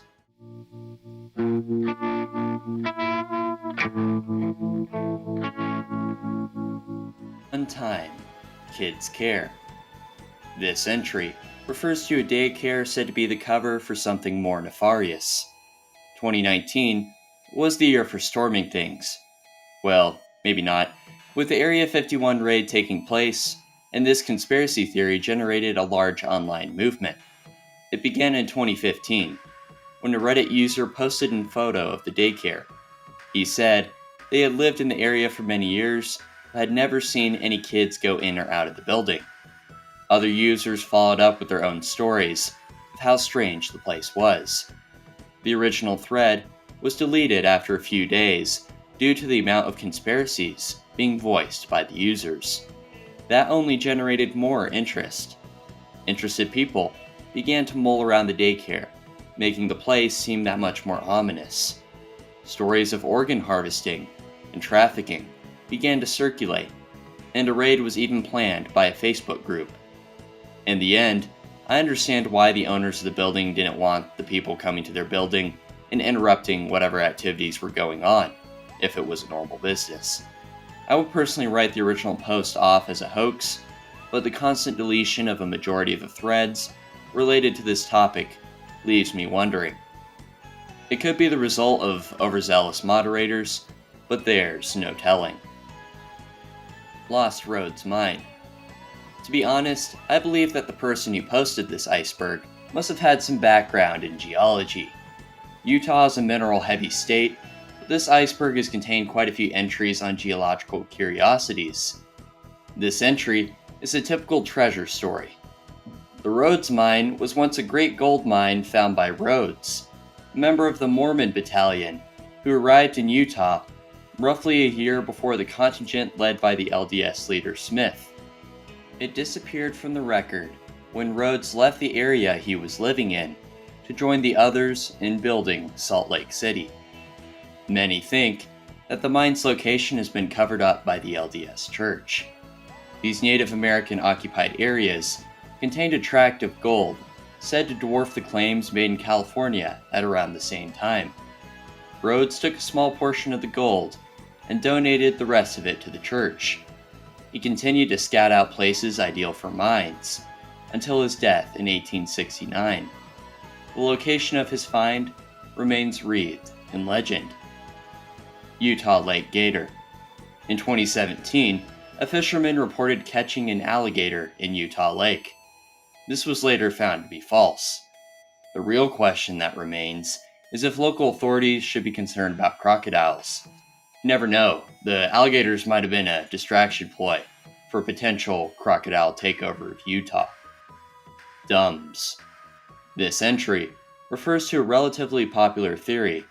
S1: Untime Kids Care. This entry refers to a daycare said to be the cover for something more nefarious. 2019 was the year for storming things. Well, maybe not, with the Area 51 raid taking place, and this conspiracy theory generated a large online movement. It began in 2015, when a Reddit user posted a photo of the daycare. He said they had lived in the area for many years, but had never seen any kids go in or out of the building. Other users followed up with their own stories of how strange the place was. The original thread was deleted after a few days due to the amount of conspiracies being voiced by the users. That only generated more interest. Interested people began to mull around the daycare, making the place seem that much more ominous. Stories of organ harvesting and trafficking began to circulate, and a raid was even planned by a Facebook group. In the end, I understand why the owners of the building didn't want the people coming to their building and interrupting whatever activities were going on, if it was a normal business. I would personally write the original post off as a hoax, but the constant deletion of a majority of the threads related to this topic leaves me wondering. It could be the result of overzealous moderators, but there's no telling. Lost Roads Mine. To be honest, I believe that the person who posted this iceberg must have had some background in geology. Utah is a mineral-heavy state, but this iceberg has contained quite a few entries on geological curiosities. This entry is a typical treasure story. The Rhodes Mine was once a great gold mine found by Rhodes, a member of the Mormon Battalion, who arrived in Utah roughly a year before the contingent led by the LDS leader Smith. It disappeared from the record when Rhodes left the area he was living in to join the others in building Salt Lake City. Many think that the mine's location has been covered up by the LDS Church. These Native American occupied areas contained a tract of gold said to dwarf the claims made in California at around the same time. Rhodes took a small portion of the gold and donated the rest of it to the church. He continued to scout out places ideal for mines until his death in 1869. The location of his find remains wreathed in legend. Utah Lake Gator. In 2017, a fisherman reported catching an alligator in Utah Lake. This was later found to be false. The real question that remains is if local authorities should be concerned about crocodiles. You never know, the alligators might have been a distraction ploy for potential crocodile takeover of Utah. Dumbs. This entry refers to a relatively popular theory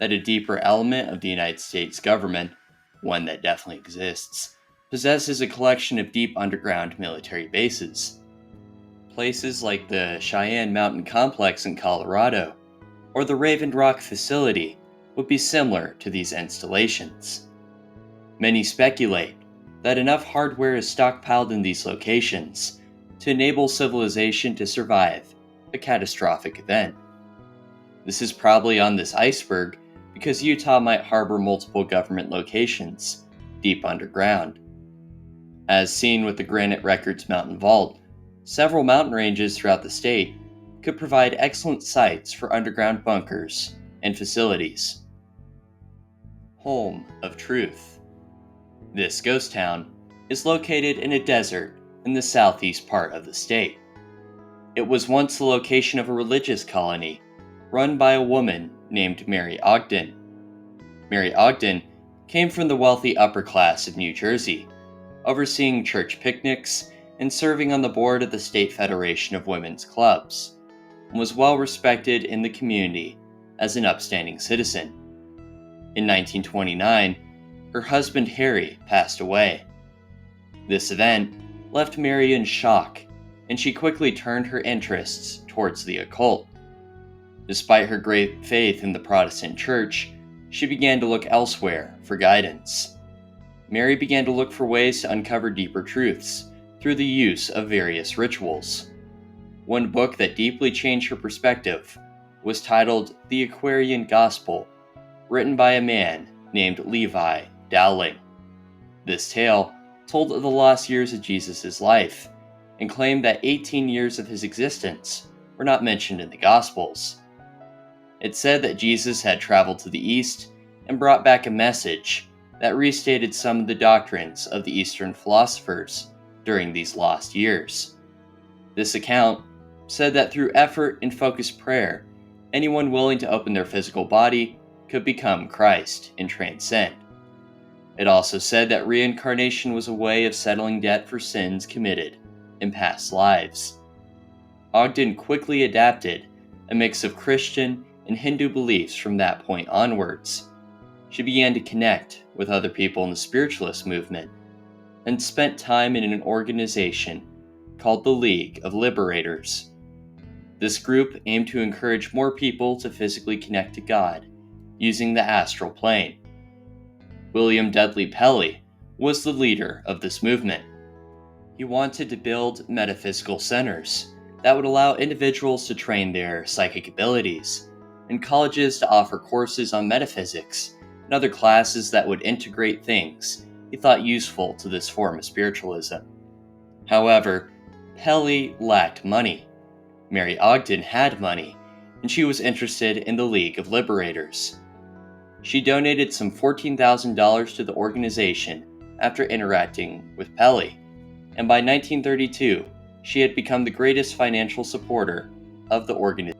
S1: that a deeper element of the United States government, one that definitely exists, possesses a collection of deep underground military bases. Places like the Cheyenne Mountain Complex in Colorado or the Raven Rock facility would be similar to these installations. Many speculate that enough hardware is stockpiled in these locations to enable civilization to survive a catastrophic event. This is probably on this iceberg because Utah might harbor multiple government locations deep underground. As seen with the Granite Records Mountain Vault, several mountain ranges throughout the state could provide excellent sites for underground bunkers and facilities. Home of Truth. This ghost town is located in a desert in the southeast part of the state. It was once the location of a religious colony run by a woman named Mary Ogden. Mary Ogden came from the wealthy upper class of New Jersey, overseeing church picnics and serving on the board of the State Federation of Women's Clubs, and was well respected in the community as an upstanding citizen. In 1929, her husband Harry passed away. This event left Mary in shock, and she quickly turned her interests towards the occult. Despite her great faith in the Protestant Church, she began to look elsewhere for guidance. Mary began to look for ways to uncover deeper truths through the use of various rituals. One book that deeply changed her perspective was titled The Aquarian Gospel, written by a man named Levi Dowling. This tale told of the lost years of Jesus' life and claimed that 18 years of his existence were not mentioned in the Gospels. It said that Jesus had traveled to the east and brought back a message that restated some of the doctrines of the Eastern philosophers during these lost years. This account said that through effort and focused prayer, anyone willing to open their physical body could become Christ and transcend. It also said that reincarnation was a way of settling debt for sins committed in past lives. Ogden quickly adapted a mix of Christian and Hindu beliefs from that point onwards. She began to connect with other people in the spiritualist movement and spent time in an organization called the League of Liberators. This group aimed to encourage more people to physically connect to God using the astral plane. William Dudley Pelley was the leader of this movement. He wanted to build metaphysical centers that would allow individuals to train their psychic abilities, and colleges to offer courses on metaphysics and other classes that would integrate things he thought useful to this form of spiritualism. However, Pelley lacked money. Mary Ogden had money, and she was interested in the League of Liberators. She donated some $14,000 to the organization after interacting with Pelley, and by 1932, she had become the greatest financial supporter of the organization.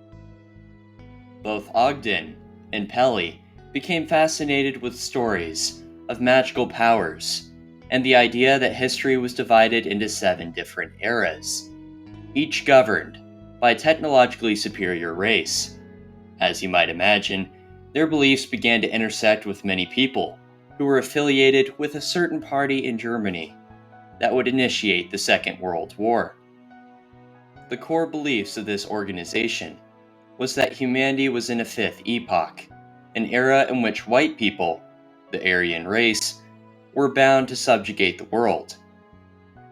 S1: Both Ogden and Pelley became fascinated with stories of magical powers and the idea that history was divided into 7 different eras, each governed by a technologically superior race. As you might imagine, their beliefs began to intersect with many people who were affiliated with a certain party in Germany that would initiate the Second World War. The core beliefs of this organization was that humanity was in a 5th epoch, an era in which white people, the Aryan race, were bound to subjugate the world.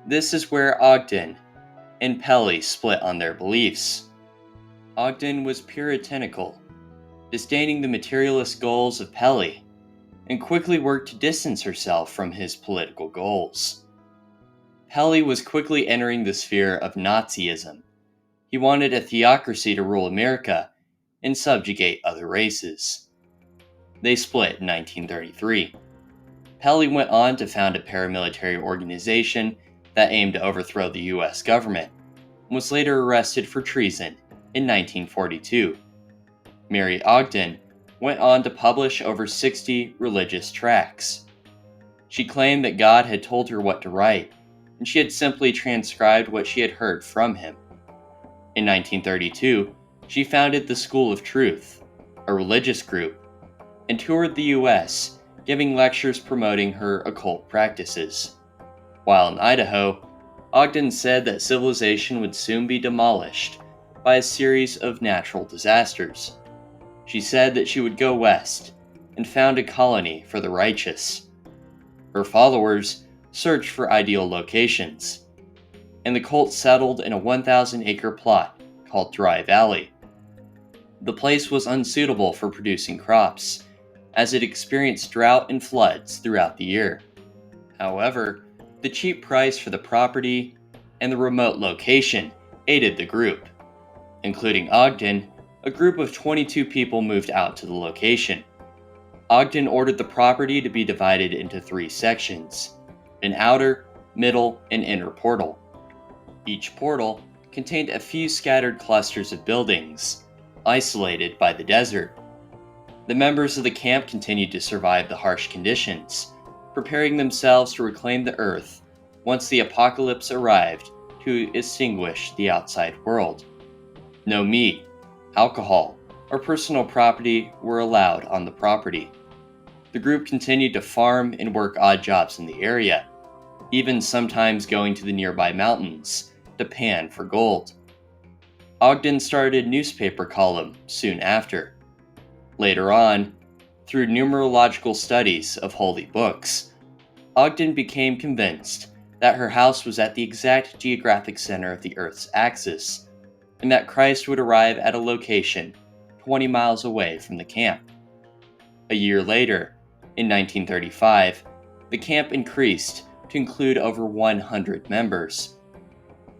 S1: This is where Ogden and Pelley split on their beliefs. Ogden was puritanical, disdaining the materialist goals of Pelley, and quickly worked to distance herself from his political goals. Pelley was quickly entering the sphere of Nazism. He wanted a theocracy to rule America and subjugate other races. They split in 1933. Pelley went on to found a paramilitary organization that aimed to overthrow the U.S. government, and was later arrested for treason in 1942. Mary Ogden went on to publish over 60 religious tracts. She claimed that God had told her what to write, and she had simply transcribed what she had heard from him. In 1932, she founded the School of Truth, a religious group, and toured the U.S., giving lectures promoting her occult practices. While in Idaho, Ogden said that civilization would soon be demolished by a series of natural disasters. She said that she would go west and found a colony for the righteous. Her followers searched for ideal locations, and the cult settled in a 1,000-acre plot called Dry Valley. The place was unsuitable for producing crops, as it experienced drought and floods throughout the year. However, the cheap price for the property and the remote location aided the group. Including Ogden, a group of 22 people moved out to the location. Ogden ordered the property to be divided into 3 sections: an outer, middle, and inner portal. Each portal contained a few scattered clusters of buildings, isolated by the desert. The members of the camp continued to survive the harsh conditions, preparing themselves to reclaim the earth once the apocalypse arrived to extinguish the outside world. No meat, alcohol, or personal property were allowed on the property. The group continued to farm and work odd jobs in the area, even sometimes going to the nearby mountains to pan for gold. Ogden started a newspaper column soon after. Later on, through numerological studies of holy books, Ogden became convinced that her house was at the exact geographic center of the Earth's axis, and that Christ would arrive at a location 20 miles away from the camp. A year later, in 1935, the camp increased to include over 100 members.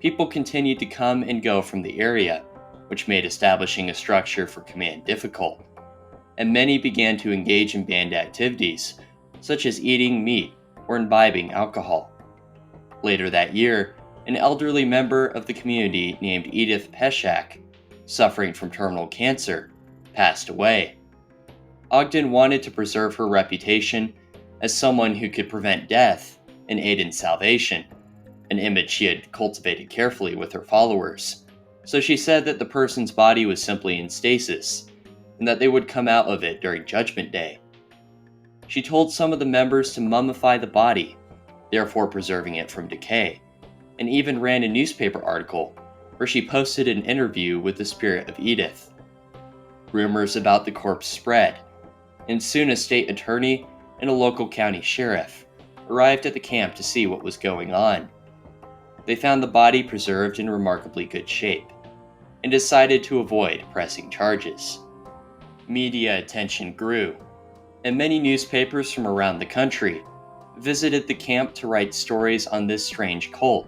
S1: People continued to come and go from the area, which made establishing a structure for command difficult, and many began to engage in banned activities, such as eating meat or imbibing alcohol. Later that year, an elderly member of the community named Edith Peshak, suffering from terminal cancer, passed away. Ogden wanted to preserve her reputation as someone who could prevent death and aid in salvation, an image she had cultivated carefully with her followers. So she said that the person's body was simply in stasis, and that they would come out of it during Judgment Day. She told some of the members to mummify the body, therefore preserving it from decay, and even ran a newspaper article where she posted an interview with the spirit of Edith. Rumors about the corpse spread, and soon a state attorney and a local county sheriff arrived at the camp to see what was going on. They found the body preserved in remarkably good shape, and decided to avoid pressing charges. Media attention grew, and many newspapers from around the country visited the camp to write stories on this strange cult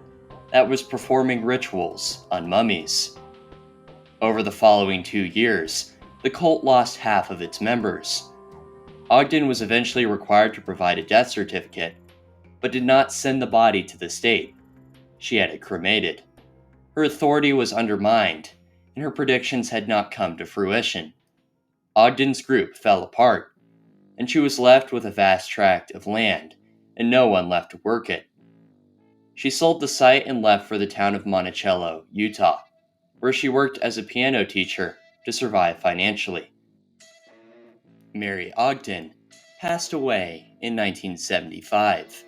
S1: that was performing rituals on mummies. Over the following 2 years, the cult lost half of its members. Ogden was eventually required to provide a death certificate, but did not send the body to the state. She had it cremated. Her authority was undermined, and her predictions had not come to fruition. Ogden's group fell apart, and she was left with a vast tract of land, and no one left to work it. She sold the site and left for the town of Monticello, Utah, where she worked as a piano teacher to survive financially. Mary Ogden passed away in 1975.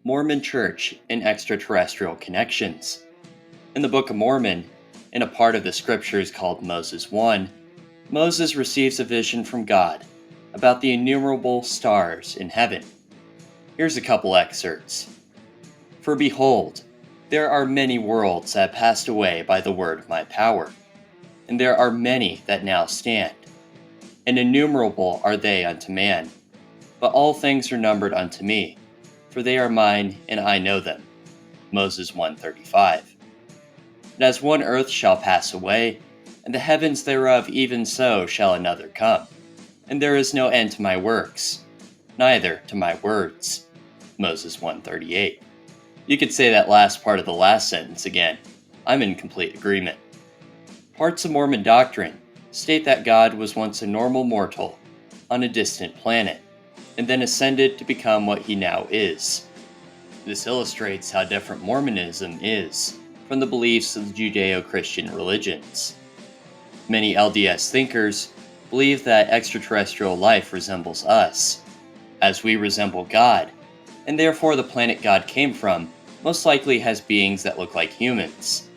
S1: Mormon Church and Extraterrestrial Connections. In the Book of Mormon, in a part of the scriptures called Moses 1, Moses receives a vision from God about the innumerable stars in heaven. Here's a couple excerpts. For behold, there are many worlds that passed away by the word of my power, and there are many that now stand, and innumerable are they unto man. But all things are numbered unto me, for they are mine, and I know them. Moses 1:35. And as one earth shall pass away, and the heavens thereof even so shall another come. And there is no end to my works, neither to my words. Moses 1:38. You could say that last part of the last sentence again. I'm in complete agreement. Parts of Mormon doctrine state that God was once a normal mortal on a distant planet, and then ascended to become what he now is. This illustrates how different Mormonism is from the beliefs of the Judeo-Christian religions. Many LDS thinkers believe that extraterrestrial life resembles us, as we resemble God, and therefore the planet God came from most likely has beings that look like humans.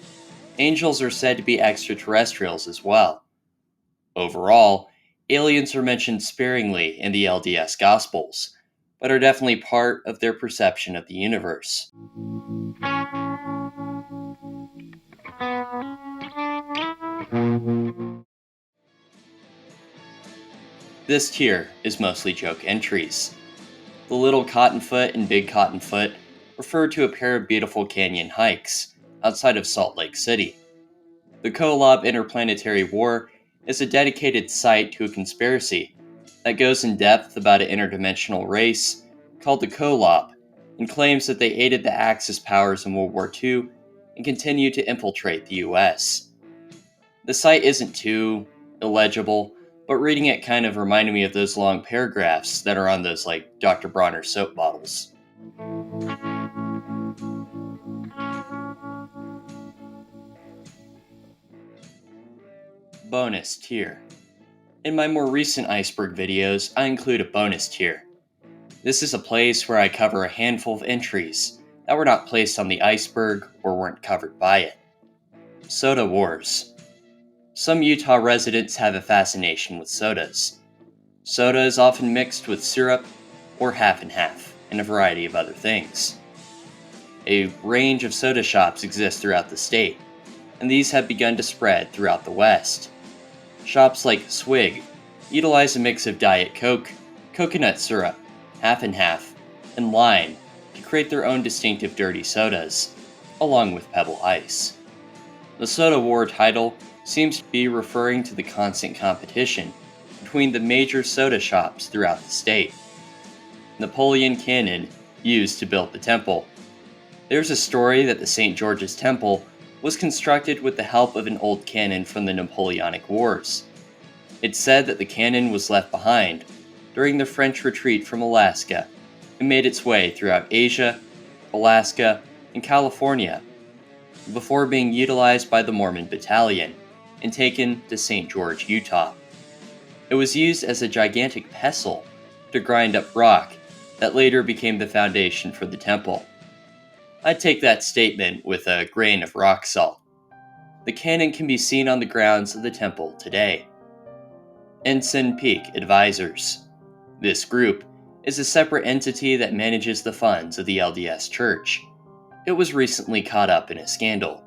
S1: Angels are said to be extraterrestrials as well. Overall, aliens are mentioned sparingly in the LDS Gospels, but are definitely part of their perception of the universe. This tier is mostly joke entries. The Little Cottonfoot and Big Cottonfoot refer to a pair of beautiful canyon hikes outside of Salt Lake City. The Kolob Interplanetary War is a dedicated site to a conspiracy that goes in depth about an interdimensional race called the Kolob and claims that they aided the Axis powers in World War II and continue to infiltrate the US. The site isn't too illegible, but reading it kind of reminded me of those long paragraphs that are on those Dr. Bronner soap bottles. Bonus tier. In my more recent iceberg videos, I include a bonus tier. This is a place where I cover a handful of entries that were not placed on the iceberg or weren't covered by it. Soda Wars. Some Utah residents have a fascination with sodas. Soda is often mixed with syrup or half and half, and a variety of other things. A range of soda shops exist throughout the state, and these have begun to spread throughout the West. Shops like Swig utilize a mix of Diet Coke, coconut syrup, half and half, and lime to create their own distinctive dirty sodas, along with Pebble Ice. The Soda War title seems to be referring to the constant competition between the major soda shops throughout the state. Napoleon cannon used to build the temple. There's a story that the St. George's Temple was constructed with the help of an old cannon from the Napoleonic Wars. It's said that the cannon was left behind during the French retreat from Alaska and made its way throughout Asia, Alaska, and California before being utilized by the Mormon Battalion and taken to St. George, Utah. It was used as a gigantic pestle to grind up rock that later became the foundation for the temple. I'd take that statement with a grain of rock salt. The cannon can be seen on the grounds of the temple today. Ensign Peak Advisors. This group is a separate entity that manages the funds of the LDS Church. It was recently caught up in a scandal.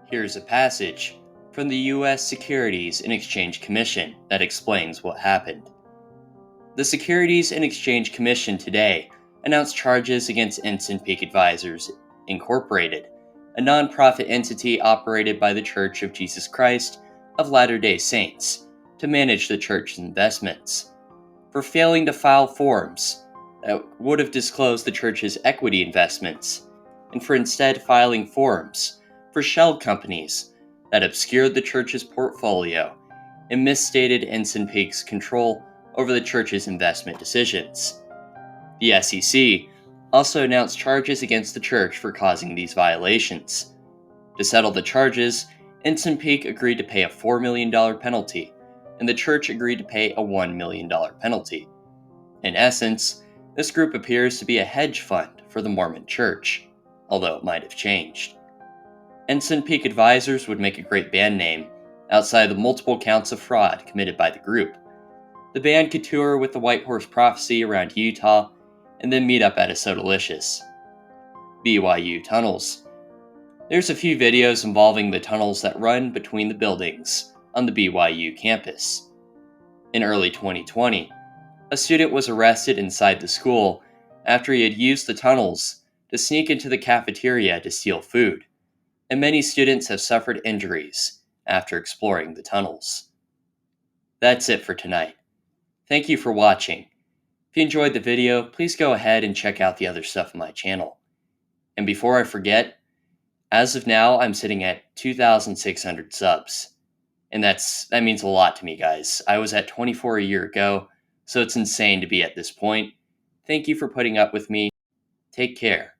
S1: Here's a passage from the U.S. Securities and Exchange Commission that explains what happened. The Securities and Exchange Commission today announced charges against Ensign Peak Advisors, Incorporated, a nonprofit entity operated by the Church of Jesus Christ of Latter-day Saints, to manage the church's investments, for failing to file forms that would have disclosed the church's equity investments, and for instead filing forms for shell companies that obscured the church's portfolio and misstated Ensign Peak's control over the church's investment decisions. The SEC also announced charges against the church for causing these violations. To settle the charges, Ensign Peak agreed to pay a $4 million penalty, and the church agreed to pay a $1 million penalty. In essence, this group appears to be a hedge fund for the Mormon Church, although it might have changed. Ensign Peak Advisors would make a great band name outside the multiple counts of fraud committed by the group. The band could tour with the White Horse Prophecy around Utah and then meet up at a Sodalicious. BYU Tunnels. There's a few videos involving the tunnels that run between the buildings on the BYU campus. In early 2020, a student was arrested inside the school after he had used the tunnels to sneak into the cafeteria to steal food, and many students have suffered injuries after exploring the tunnels. That's it for tonight. Thank you for watching. If you enjoyed the video, please go ahead and check out the other stuff on my channel. And before I forget, as of now, I'm sitting at 2,600 subs. And that means a lot to me, guys. I was at 24 a year ago, so it's insane to be at this point. Thank you for putting up with me. Take care.